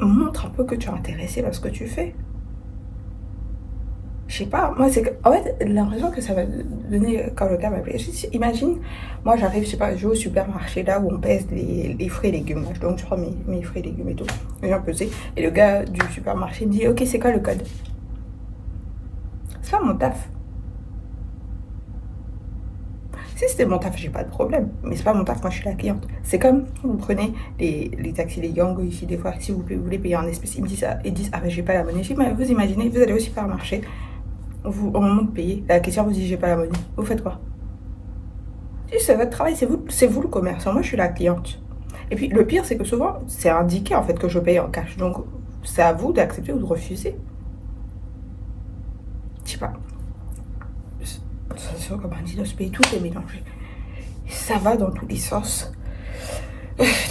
montre un peu que tu es intéressé par ce que tu fais. Je sais pas, moi c'est en fait l'impression que ça va donner quand le gars m'appelle. Imagine, moi j'arrive, je sais pas, je vais au supermarché là où on pèse les fruits et légumes. Donc je prends mes fruits et légumes et tout, je viens peser. Et le gars du supermarché me dit, ok, c'est quoi le code? C'est pas mon taf. Si c'était mon taf, j'ai pas de problème. Mais c'est pas mon taf, moi je suis la cliente. C'est comme vous prenez les taxis, les Yango ici, des fois, si vous voulez payer en espèces, ils disent, ah ben j'ai pas la monnaie. Je dis, mais vous imaginez, vous allez au supermarché, au moment de payer, la caissière vous dit, j'ai pas la monnaie. Vous faites quoi? Si c'est votre travail, c'est vous le commerçant, moi je suis la cliente. Et puis le pire, c'est que souvent, c'est indiqué en fait que je paye en cash. Donc c'est à vous d'accepter ou de refuser. Je sais pas. Ça comme un dit, de se payer, tout est mélangé. Ça va dans tous les sens.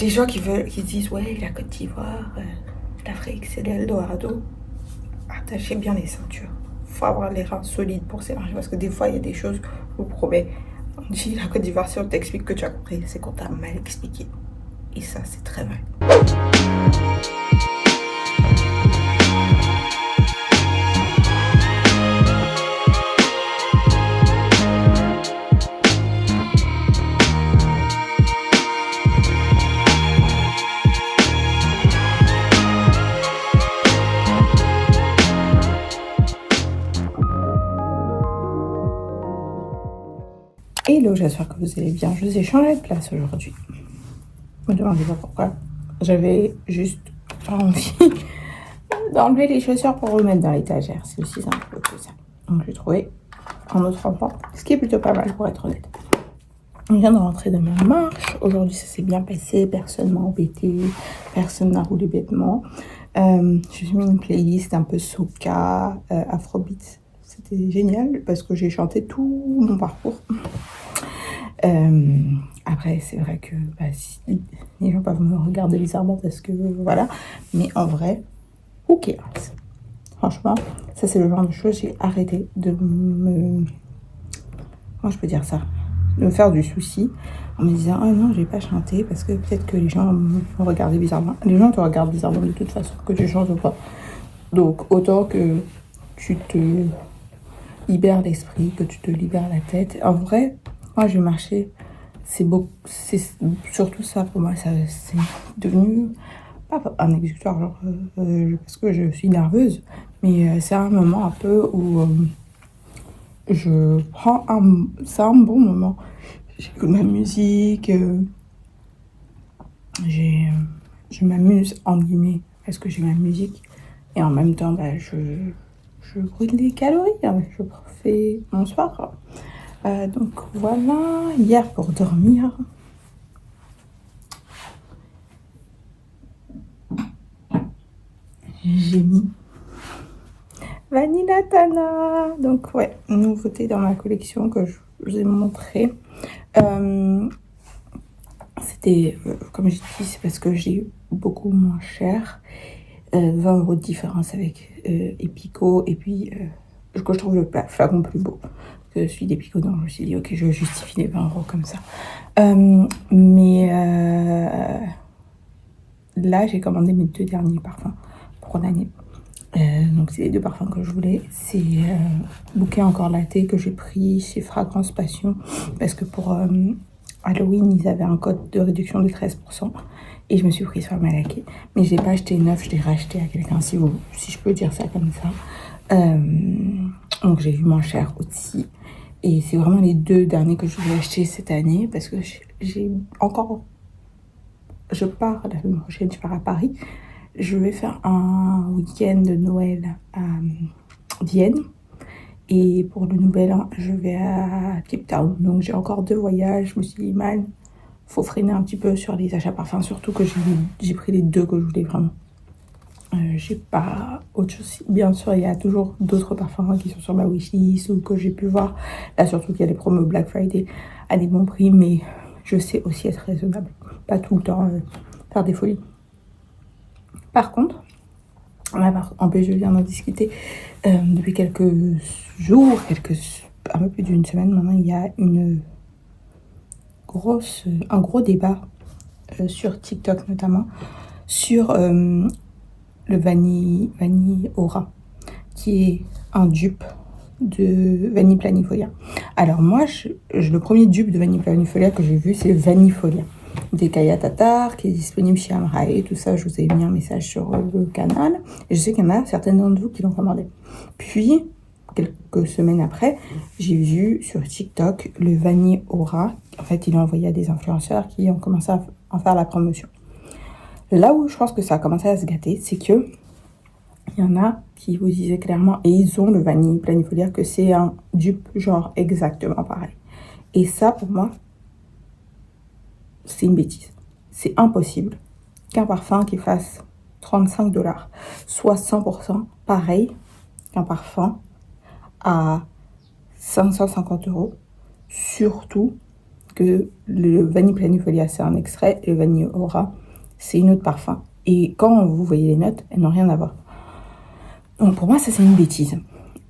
Les gens qui disent, ouais, la Côte d'Ivoire, l'Afrique, c'est l'Eldorado. Attachez bien les ceintures. Faut avoir les reins solides pour s'élargir. Parce que des fois, il y a des choses, je vous promets. On dit, la Côte d'Ivoire, si on t'explique que tu as compris, c'est qu'on t'a mal expliqué. Et ça, c'est très vrai. Hello, j'espère que vous allez bien. Je vous ai changé de place aujourd'hui. Ne me demandez pas pourquoi. J'avais juste envie d'enlever les chaussures pour remettre dans l'étagère. C'est aussi simple que ça. Donc j'ai trouvé un autre endroit, ce qui est plutôt pas mal pour être honnête. On vient de rentrer de ma marche. Aujourd'hui, ça s'est bien passé. Personne m'a embêté. Personne n'a roulé bêtement. J'ai mis une playlist un peu soca, afrobeat. C'était génial parce que j'ai chanté tout mon parcours. Après, c'est vrai que si, les gens peuvent me regarder bizarrement parce que voilà. Mais en vrai, who cares? Franchement, ça c'est le genre de choses, j'ai arrêté de me... Comment je peux dire ça? De me faire du souci en me disant « Ah non, je vais pas chanter parce que peut-être que les gens me regarder bizarrement. » Les gens te regardent bizarrement de toute façon, que tu chantes ou pas. Donc, autant que tu te libères l'esprit, que tu te libères la tête. En vrai, moi, je vais marcher. C'est surtout ça pour moi. Ça, c'est devenu pas un exutoire, genre, parce que je suis nerveuse, mais c'est un moment un peu où c'est un bon moment. J'écoute ma musique, je m'amuse, en guillemets, parce que j'ai ma musique. Et en même temps, je brûle des calories, hein, je fais mon soir. Donc voilà, hier pour dormir, j'ai mis Vanilla Tana. Donc ouais, nouveauté dans ma collection que je vous ai montré. C'était, comme j'ai dit, c'est parce que j'ai beaucoup moins cher. 20 € de différence avec Epico. Et puis, que je trouve le flacon plus beau que celui d'Epico. Donc je me suis dit, ok, je justifie les 20 € comme ça. Là, j'ai commandé mes 2 derniers parfums pour l'année. Donc c'est les 2 parfums que je voulais. C'est Bouquet Encore Latte que j'ai pris chez Fragrance Passion parce que pour Halloween ils avaient un code de réduction de 13% et je me suis pris sur le Malaquais, mais je l'ai pas acheté neuf, je l'ai racheté à quelqu'un, si je peux dire ça comme ça. Donc j'ai eu moins cher aussi et c'est vraiment les 2 derniers que je voulais acheter cette année parce que je pars la semaine prochaine, je pars à Paris. Je vais faire un week-end de Noël à Vienne. Et pour le nouvel an, je vais à Cape Town. Donc j'ai encore 2 voyages. Je me suis dit, mal, faut freiner un petit peu sur les achats parfums. Surtout que j'ai pris les 2 que je voulais vraiment. J'ai pas autre chose. Bien sûr, il y a toujours d'autres parfums qui sont sur ma wishlist ou que j'ai pu voir. Là, surtout qu'il y a les promos Black Friday à des bons prix. Mais je sais aussi être raisonnable. Pas tout le temps faire des folies. Par contre, en plus je viens d'en discuter depuis quelques jours, un peu plus d'une semaine maintenant, il y a un gros débat sur TikTok notamment, sur le Vanille Aura, qui est un dupe de Vanille Planifolia. Alors moi, le premier dupe de Vanille Planifolia que j'ai vu, c'est Vanifolia des Kaya Tatar, qui est disponible chez Amrae, tout ça, je vous ai mis un message sur le canal, et je sais qu'il y en a certaines d'entre vous qui l'ont commandé. Puis, quelques semaines après, j'ai vu sur TikTok le Vanille Aura. En fait, il a envoyé à des influenceurs qui ont commencé à en faire la promotion. Là où je pense que ça a commencé à se gâter, c'est que il y en a qui vous disaient clairement, et ils ont le Vanille Planifolia, que c'est un dupe genre exactement pareil. Et ça, pour moi, c'est une bêtise. C'est impossible qu'un parfum qui fasse 35 $ soit 100% pareil qu'un parfum à 550 €. Surtout que le Vanille Planifolia, c'est un extrait, et le Vanille Aura, c'est une autre parfum. Et quand vous voyez les notes, elles n'ont rien à voir. Donc pour moi, ça, c'est une bêtise.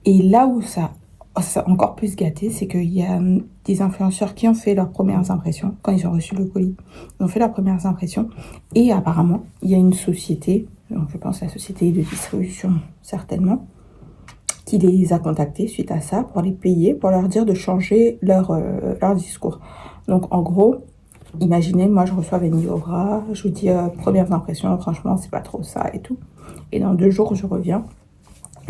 Et là où ça a encore plus gâté, c'est qu'il y a des influenceurs qui ont fait leurs premières impressions quand ils ont reçu le colis. Ils ont fait leurs premières impressions et apparemment, il y a une société, donc je pense la société de distribution certainement, qui les a contactés suite à ça pour les payer, pour leur dire de changer leur discours. Donc en gros, imaginez, moi je reçois Vanille Aura, je vous dis premières impressions, franchement c'est pas trop ça et tout. Et dans 2 jours, je reviens.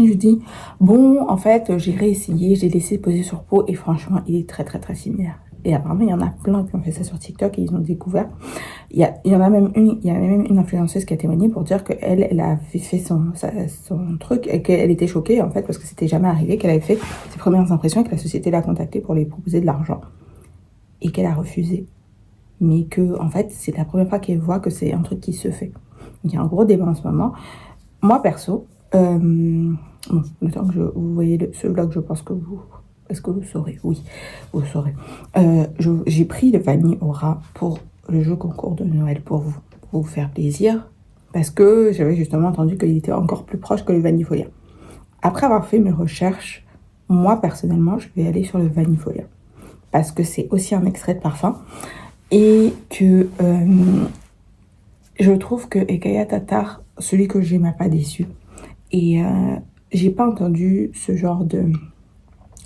Je dis, bon, en fait, j'ai réessayé, j'ai laissé poser sur peau et franchement, il est très, très, très similaire. Et apparemment, il y en a plein qui ont fait ça sur TikTok et ils ont découvert. Il y en a même une influenceuse qui a témoigné pour dire qu'elle avait fait son truc et qu'elle était choquée, en fait, parce que c'était jamais arrivé, qu'elle avait fait ses premières impressions et que la société l'a contactée pour lui proposer de l'argent. et qu'elle a refusé. Mais que, en fait, c'est la première fois qu'elle voit que c'est un truc qui se fait. Il y a un gros débat en ce moment. Moi, perso, bon, le temps que vous voyez ce vlog, je pense que vous... Est-ce que vous saurez? Oui, vous saurez. J'ai pris le vanille au rat pour le jeu concours de Noël pour vous faire plaisir. Parce que j'avais justement entendu qu'il était encore plus proche que le Vanifolia. Après avoir fait mes recherches, moi, personnellement, je vais aller sur le Vanifolia. Parce que c'est aussi un extrait de parfum. Et que je trouve que Ekaya Tatar, celui que j'ai, m'a pas déçu. Et j'ai pas entendu ce genre de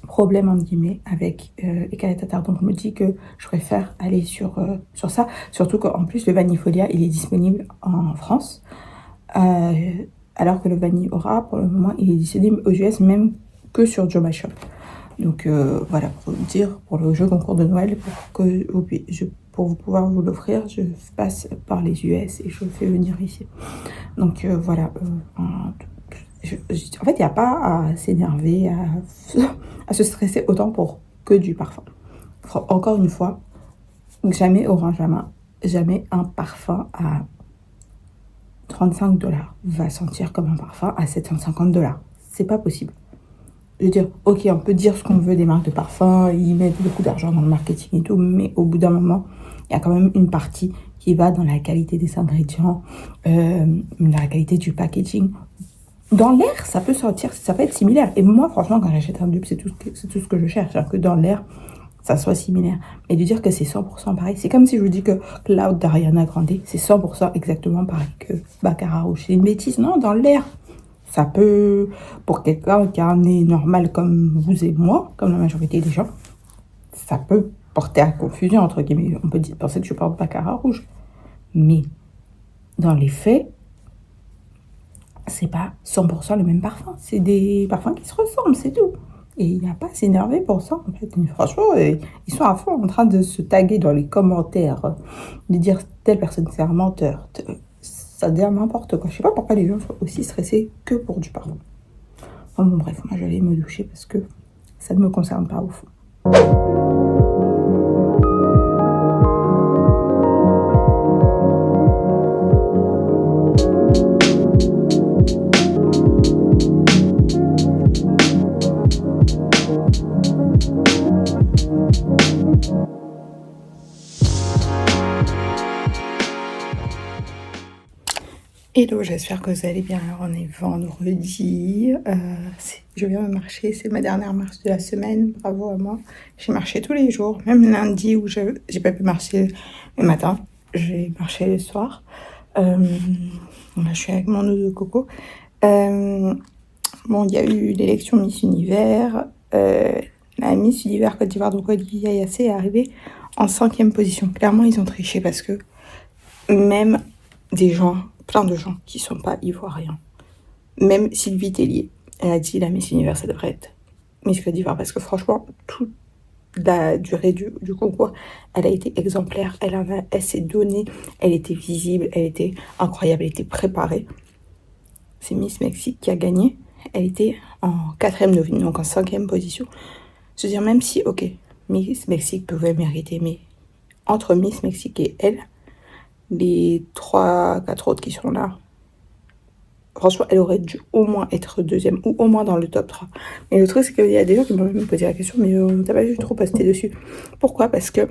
problème, entre guillemets, avec Ekaya Tatar. Donc je me dis que je préfère aller sur ça. Surtout qu'en plus, le Vanifolia, il est disponible en France. Alors que le Vanille Aura, pour le moment, il est disponible aux US, même que sur Joma Shop. Donc voilà, pour vous dire, pour le jeu concours de Noël, pour pouvoir vous l'offrir, je passe par les US et je le fais venir ici. Donc voilà, en fait, il n'y a pas à s'énerver, à se stresser autant pour que du parfum. Encore une fois, jamais Orangama, jamais un parfum à 35$ va sentir comme un parfum à 750$. C'est pas possible. Je veux dire, ok, on peut dire ce qu'on veut des marques de parfums, ils mettent beaucoup d'argent dans le marketing et tout, mais au bout d'un moment, il y a quand même une partie qui va dans la qualité des ingrédients, la qualité du packaging. Dans l'air, ça peut sortir, ça peut être similaire. Et moi, franchement, quand j'achète un dupe, c'est tout ce que je cherche, hein, que dans l'air, ça soit similaire. Mais de dire que c'est 100% pareil, c'est comme si je vous dis que Cloud d'Ariana Grande, c'est 100% exactement pareil que Baccarat Rouge. C'est une bêtise, non, dans l'air. Ça peut, pour quelqu'un qui a un nez normal comme vous et moi, comme la majorité des gens, ça peut porter à confusion, entre guillemets. On peut penser que je porte Baccarat Rouge. Mais dans les faits, c'est pas 100% le même parfum. C'est des parfums qui se ressemblent, c'est tout. Et il n'y a pas à s'énerver pour ça, en fait. Et franchement, ils sont à fond en train de se taguer dans les commentaires, de dire telle personne c'est un menteur. Ça dit n'importe quoi. Je sais pas pourquoi les gens sont aussi stressés que pour du parfum. Enfin bon, bref, moi j'allais me doucher parce que ça ne me concerne pas au fond. Hello, j'espère que vous allez bien. Alors, on est vendredi. Je viens de marcher. C'est ma dernière marche de la semaine. Bravo à moi. J'ai marché tous les jours, même lundi où j'ai pas pu marcher le matin. J'ai marché le soir. Là, je suis avec mon eau de coco. Bon, il y a eu l'élection Miss Univers. La Miss Univers Côte d'Ivoire, donc Olivia Yassé, est arrivée en 5e position. Clairement, ils ont triché parce que même plein de gens qui sont pas ivoiriens, même Sylvie Tellier, elle a dit la Miss Univers, ça devrait être Miss Côte d'Ivoire, parce que franchement, toute la durée du concours, elle a été exemplaire, elle s'est donnée, elle était visible, elle était incroyable, elle était préparée. C'est Miss Mexique qui a gagné, elle était en 4e novine, donc en 5e position. Je veux dire, même si, ok, Miss Mexique pouvait mériter, mais entre Miss Mexique et elle, les 3-4 autres qui sont là, franchement, elle aurait dû au moins être 2e ou au moins dans le top 3. Mais le truc, c'est qu'il y a des gens qui m'ont même posé la question, mais t'as pas dû trop poster dessus. Pourquoi? Parce que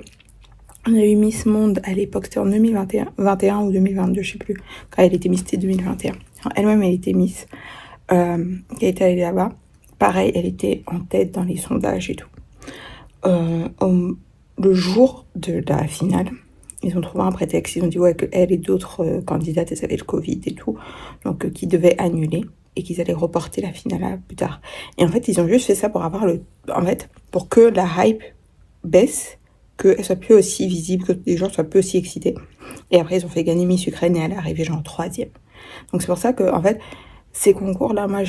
on a eu Miss Monde à l'époque, c'était en 2021 ou 2022, je sais plus. Quand elle était Miss, c'était 2021. Elle-même, elle était Miss, qui était allée là-bas. Pareil, elle était en tête dans les sondages et tout. Le jour de la finale, ils ont trouvé un prétexte. Ils ont dit ouais, qu'elle et d'autres candidates, elles avaient le Covid et tout, donc qu'ils devaient annuler et qu'ils allaient reporter la finale à plus tard. Et en fait, ils ont juste fait ça pour pour que la hype baisse, qu'elle soit plus aussi visible, que les gens soient plus aussi excités. Et après, ils ont fait gagner Miss Ukraine et elle est arrivée genre 3e. Donc c'est pour ça que, en fait, ces concours-là, moi,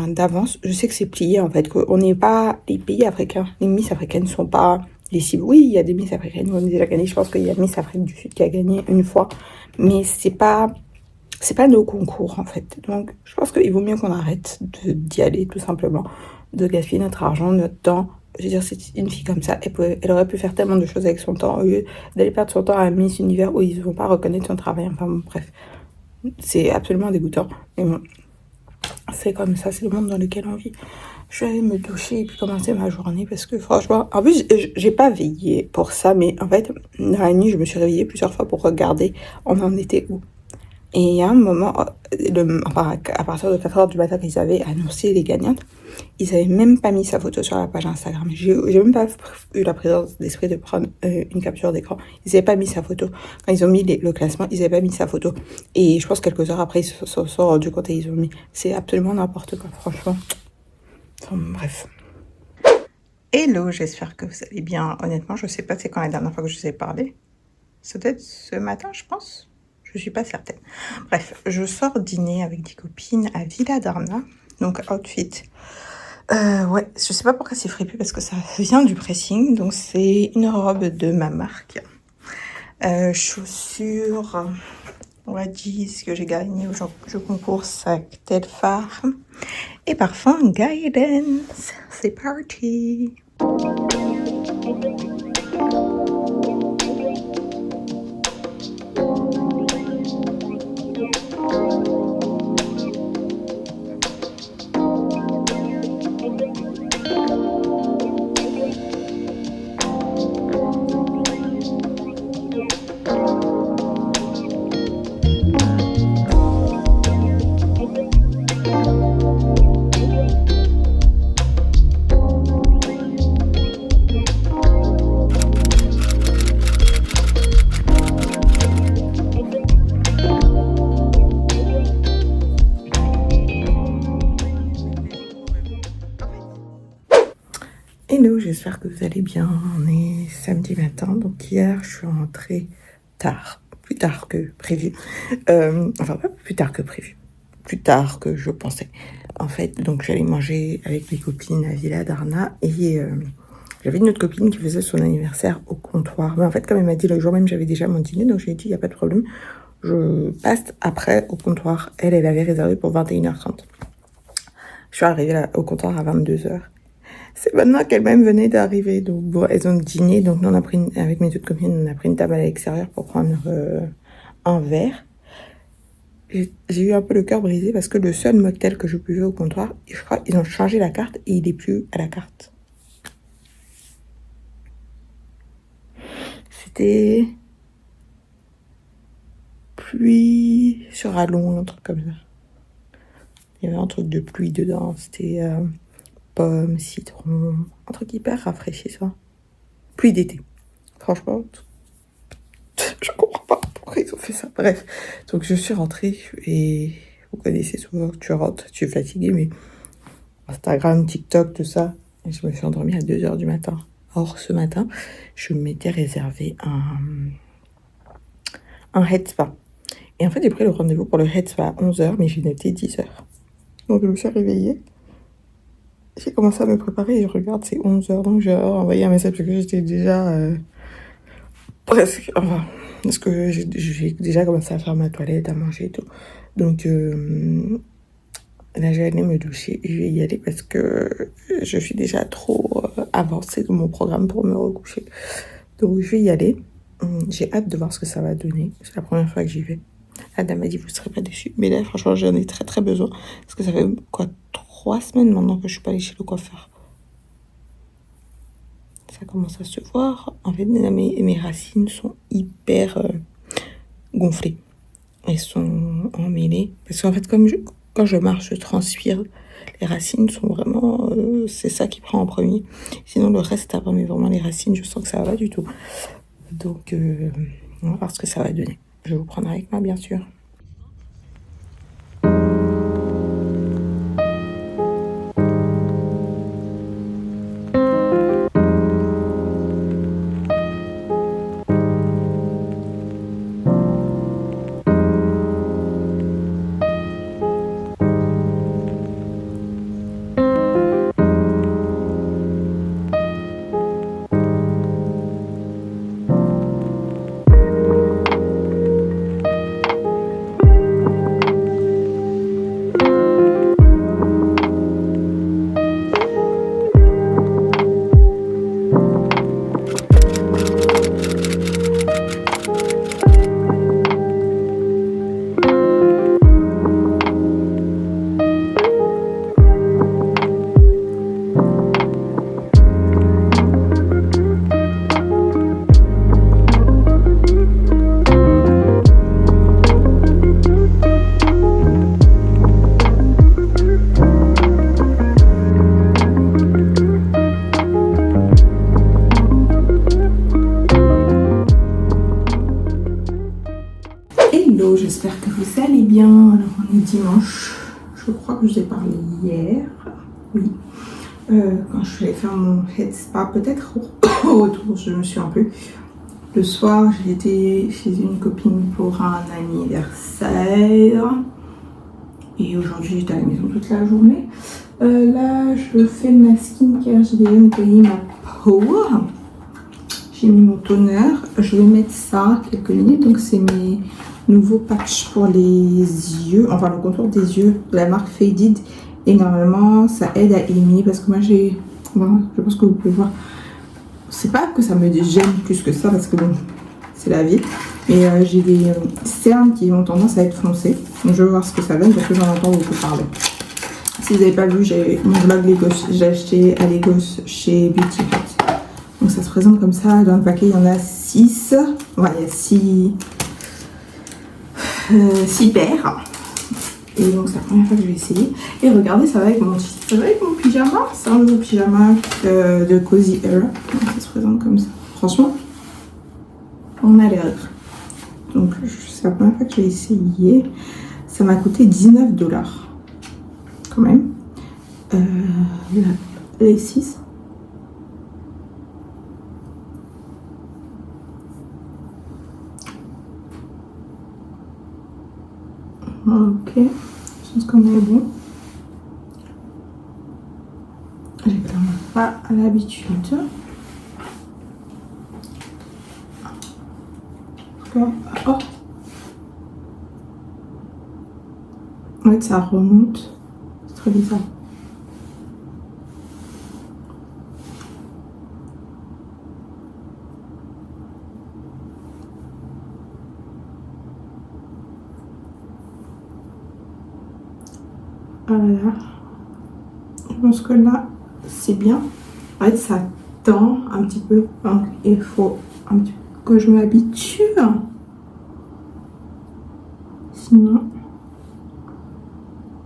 d'avance, je sais que c'est plié, en fait, qu'on n'est pas les pays africains. Les Miss africaines ne sont pas les cibles. Oui, il y a des Miss africaines qui ont déjà gagné. Je pense qu'il y a Miss Afrique du Sud qui a gagné une fois. Mais c'est pas nos concours, en fait. Donc, je pense qu'il vaut mieux qu'on arrête d'y aller, tout simplement, de gaspiller notre argent, notre temps, Je veux dire, c'est une fille comme ça, elle aurait pu faire tellement de choses avec son temps, au lieu d'aller perdre son temps à Miss Univers où ils ne vont pas reconnaître son travail. Enfin bon, bref, c'est absolument dégoûtant. Mais bon, c'est comme ça, c'est le monde dans lequel on vit. Je vais aller me doucher et puis commencer ma journée parce que franchement, en plus, j'ai pas veillé pour ça, mais en fait, dans la nuit, je me suis réveillée plusieurs fois pour regarder on en était où. Et il y a un moment, à partir de 4h du matin qu'ils avaient annoncé les gagnantes, ils avaient même pas mis sa photo sur la page Instagram. J'ai même pas eu la présence d'esprit de prendre une capture d'écran. Ils avaient pas mis sa photo. Quand ils ont mis le classement, ils avaient pas mis sa photo. Et je pense quelques heures après, ils se sont rendus compte et ils ont mis. C'est absolument n'importe quoi, franchement. Enfin, bref. Hello, j'espère que vous allez bien. Honnêtement, je sais pas c'est quand la dernière fois que je vous ai parlé. C'est peut-être ce matin, je pense. Je suis pas certaine. Bref, je sors dîner avec des copines à Villa d'Arna. Donc, outfit. Ouais, je sais pas pourquoi c'est fripé parce que ça vient du pressing. Donc, c'est une robe de ma marque. Chaussures, Wadis que j'ai gagné au jeu concours, sac Telfar. Et parfum Guidance. C'est parti! Hello, j'espère que vous allez bien. On est samedi matin, donc hier je suis rentrée tard, plus tard que prévu. Enfin, pas plus tard que prévu, plus tard que je pensais. En fait, donc j'allais manger avec mes copines à Villa d'Arna et j'avais une autre copine qui faisait son anniversaire au comptoir. Mais en fait, comme elle m'a dit le jour même, j'avais déjà mon dîner, donc j'ai dit il n'y a pas de problème. Je passe après au comptoir. Elle avait réservé pour 21h30. Je suis arrivée là, au comptoir à 22h. C'est maintenant qu'elle-même venait d'arriver. Donc, bon, elles ont dîné. Donc, nous, avec mes autres copines, on a pris une table à l'extérieur pour prendre un verre. J'ai eu un peu le cœur brisé parce que le seul mocktail que je buvais au comptoir, je crois, ils ont changé la carte et il n'est plus à la carte. C'était pluie sur Allon, un truc comme ça. Il y avait un truc de pluie dedans. C'était pommes, citron, un truc hyper rafraîchissant. Pluie d'été. Franchement, je comprends pas pourquoi ils ont fait ça. Bref, donc je suis rentrée et vous connaissez souvent que tu rentres, tu es fatiguée, mais Instagram, TikTok, tout ça. Et je me suis endormie à 2h du matin. Or, ce matin, je m'étais réservé un head spa. Et en fait, j'ai pris le rendez-vous pour le head spa à 11h, mais j'ai noté 10h. Donc, je me suis réveillée. J'ai commencé à me préparer et je regarde, c'est 11h. Donc, j'ai envoyé un message parce que j'étais déjà presque. Enfin, parce que j'ai déjà commencé à faire ma toilette, à manger et tout. Donc, là, je vais aller me doucher et je vais y aller parce que je suis déjà trop avancée dans mon programme pour me recoucher. Donc, je vais y aller. J'ai hâte de voir ce que ça va donner. C'est la première fois que j'y vais. La dame m'a dit, vous ne serez pas déçus. Mais là, franchement, j'en ai très, très besoin. Parce que ça fait, 3 semaines maintenant que je suis pas allée chez le coiffeur. Ça commence à se voir. En fait, mes racines sont hyper gonflées. Elles sont emmêlées. Parce qu'en fait, quand je marche, je transpire. Les racines sont vraiment... c'est ça qui prend en premier. Sinon, le reste, ça va. Mais vraiment, les racines, je sens que ça va pas du tout. Donc, on va voir ce que ça va donner. Je vais vous prendre avec moi, bien sûr. j'espère que vous allez bien. Alors on est dimanche, je crois que je vous ai parlé hier, oui, quand je suis allée faire mon head spa, peut-être au retour, je me souviens plus. Le soir, j'ai été chez une copine pour un anniversaire. Et aujourd'hui, j'étais à la maison toute la journée. Là, je fais ma skincare, j'ai déjà nettoyé ma peau. J'ai mis mon toner. Je vais mettre ça quelques minutes. Donc, c'est mes nouveaux patchs pour les yeux. Enfin, le contour des yeux de la marque Faded. Et normalement, ça aide à éliminer parce que moi, j'ai... Voilà, je pense que vous pouvez voir. C'est pas que ça me gêne plus que ça parce que bon, c'est la vie. Mais j'ai des cernes qui ont tendance à être foncées. Donc je vais voir ce que ça donne parce que j'en entends beaucoup parler. Si vous n'avez pas vu, j'ai mon vlog Legos. J'ai acheté à Legos chez Beauty Hut. Donc ça se présente comme ça. Dans le paquet, il y en a 6. Ouais, il y a 6 paires. Et donc c'est la première fois que je vais essayer. Et regardez, ça va avec mon pyjama. C'est un nouveau pyjama de Cozy Air. Donc ça se présente comme ça. Franchement, on a l'air. Donc c'est la première fois que je vais essayer. Ça m'a coûté 19 $. Quand même. Les 6. Ok. Je pense qu'on est bon. J'ai clairement pas l'habitude. Oh. En fait, ça remonte. C'est très bizarre. Voilà. Je pense que là, c'est bien. En fait, ça tend un petit peu. Donc, il faut un petit peu que je m'habitue. Sinon,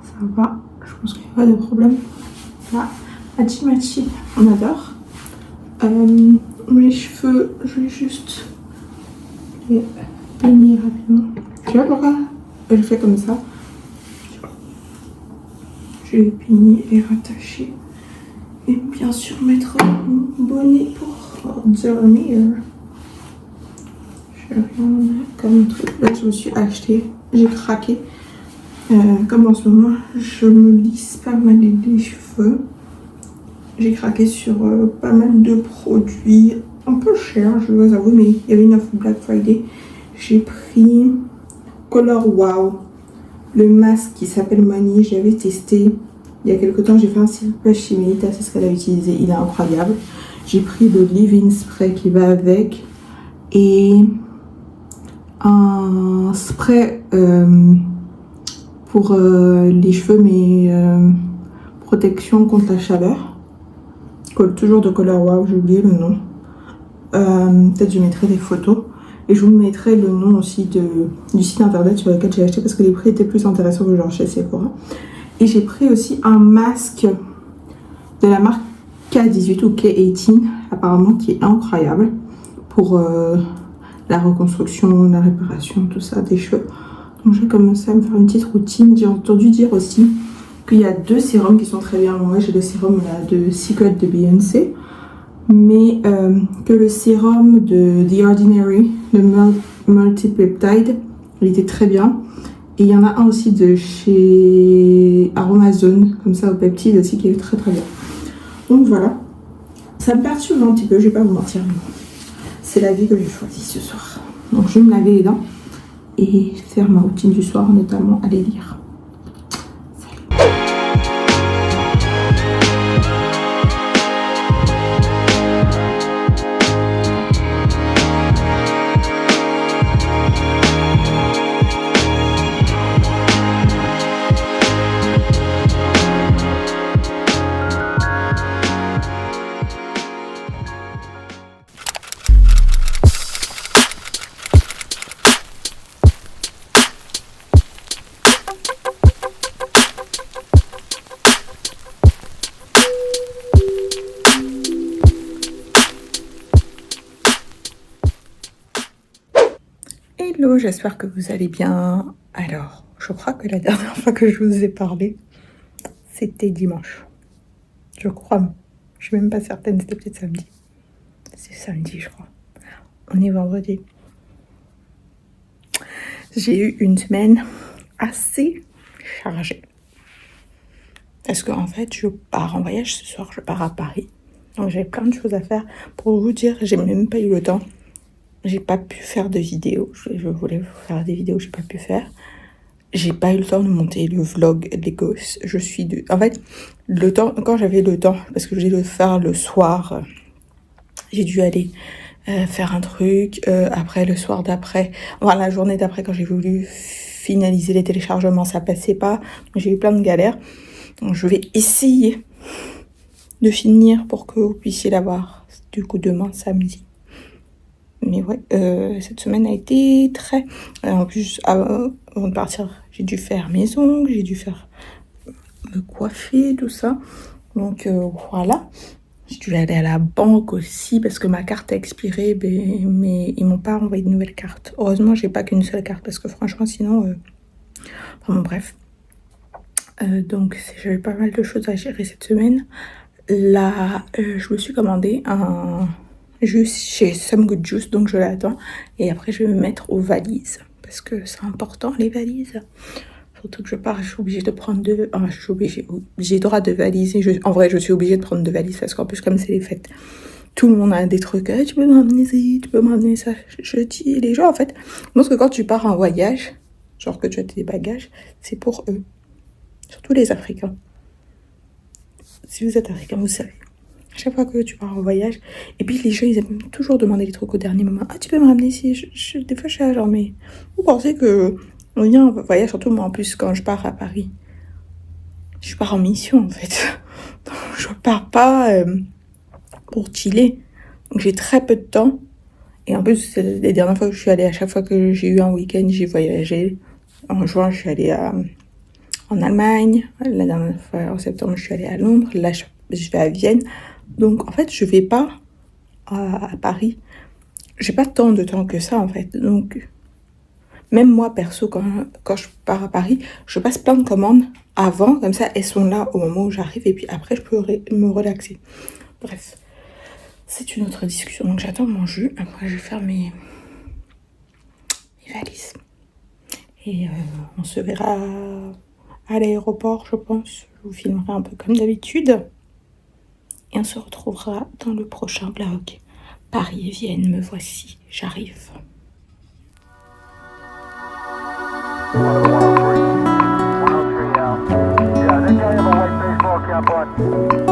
ça va. Je pense qu'il n'y a pas de problème. Là, machi, on adore. Mes cheveux, je vais juste les peigner rapidement. Tu vois pourquoi je fais comme ça? Je vais peigner et rattacher. Et bien sûr mettre mon bonnet pour dormir. Je rien comme truc. Là, je me suis acheté. J'ai craqué. Comme en ce moment, je me lisse pas mal les cheveux. J'ai craqué sur pas mal de produits. Un peu cher, je dois avouer, mais il y avait une offre Black Friday. J'ai pris Color Wow. Le masque qui s'appelle Money, j'avais testé il y a quelques temps. J'ai fait un silpage chez Melita, c'est ce qu'elle a utilisé, il est incroyable. J'ai pris le leave-in spray qui va avec et un spray pour les cheveux, mais protection contre la chaleur. Toujours de Color Wow, j'ai oublié le nom. Peut-être je mettrai des photos. Et je vous mettrai le nom aussi du site internet sur lequel j'ai acheté parce que les prix étaient plus intéressants que genre chez Sephora. Et j'ai pris aussi un masque de la marque K18 ou K18 apparemment qui est incroyable pour la reconstruction, la réparation, tout ça des cheveux. Donc je vais commencer à me faire une petite routine. J'ai entendu dire aussi qu'il y a 2 sérums qui sont très bien. Moi j'ai le sérum là, de Secret de Beyoncé. Mais que le sérum de The Ordinary, le Multipeptide, il était très bien. Et il y en a un aussi de chez Aromazone, comme ça au peptide aussi, qui est très très bien. Donc voilà, ça me perturbe un petit peu, je vais pas vous mentir. C'est la vie que j'ai choisie ce soir. Donc je vais me laver les dents et faire ma routine du soir, notamment aller lire. Hello, j'espère que vous allez bien. Alors, je crois que la dernière fois que je vous ai parlé, c'était dimanche. Je crois. Je suis même pas certaine, c'était peut-être samedi. C'est samedi, je crois. On est vendredi. J'ai eu une semaine assez chargée. Parce qu'en fait, je pars en voyage ce soir, je pars à Paris. Donc j'ai plein de choses à faire. Pour vous dire, j'ai même pas eu le temps. J'ai pas pu faire de vidéos. Je voulais faire des vidéos, j'ai pas pu faire. J'ai pas eu le temps de monter le vlog des gosses. En fait, le temps, quand j'avais le temps, parce que je devais le faire le soir, j'ai dû aller faire un truc. Après, le soir d'après, enfin, la journée d'après, quand j'ai voulu finaliser les téléchargements, ça passait pas. Donc, j'ai eu plein de galères. Donc, je vais essayer de finir pour que vous puissiez l'avoir, du coup, demain, samedi. Mais ouais, cette semaine a été très... en plus, avant de partir, j'ai dû faire mes ongles, j'ai dû me coiffer, tout ça. Donc voilà. J'ai dû aller à la banque aussi parce que ma carte a expiré, mais ils m'ont pas envoyé de nouvelle carte. Heureusement, j'ai pas qu'une seule carte parce que franchement, sinon... Enfin bon, bref. Donc j'avais pas mal de choses à gérer cette semaine. Là, je me suis commandé un jus chez Some Good Juice, donc je l'attends. Et après, je vais me mettre aux valises parce que c'est important, les valises. Surtout que je pars, je suis obligée de prendre deux. Enfin, je suis obligée. J'ai droit de valiser. En vrai, je suis obligée de prendre deux valises parce qu'en plus, comme c'est les fêtes, tout le monde a des trucs. Tu peux m'amener ça, tu peux m'amener ça. Je dis, les gens, en fait, je pense que quand tu pars en voyage, genre que tu as des bagages, c'est pour eux. Surtout les Africains. Si vous êtes Africain, vous savez. À chaque fois que tu pars en voyage, et puis les gens, ils aiment toujours demander les trucs au dernier moment. Ah, tu peux me ramener ici. Des fois, je suis là, genre, mais vous pensez que on vient en voyage, surtout moi en plus, quand je pars à Paris, je pars en mission en fait. Donc, je pars pas pour chiller. Donc j'ai très peu de temps. Et en plus, les dernières fois que je suis allée, à chaque fois que j'ai eu un week-end, j'ai voyagé. En juin, je suis allée en Allemagne. La dernière fois, en septembre, je suis allée à Londres. Là, je vais à Vienne. Donc, en fait, je vais pas à Paris. J'ai pas tant de temps que ça, en fait. Donc, même moi, perso, quand je pars à Paris, je passe plein de commandes avant. Comme ça, elles sont là au moment où j'arrive. Et puis après, je peux me relaxer. Bref, c'est une autre discussion. Donc, j'attends mon jus. Après, je vais faire mes valises. Et on se verra à l'aéroport, je pense. Je vous filmerai un peu comme d'habitude. Et on se retrouvera dans le prochain vlog. Paris et Vienne, me voici, j'arrive. 103 out. Yeah, I think I have a white baseball cap on.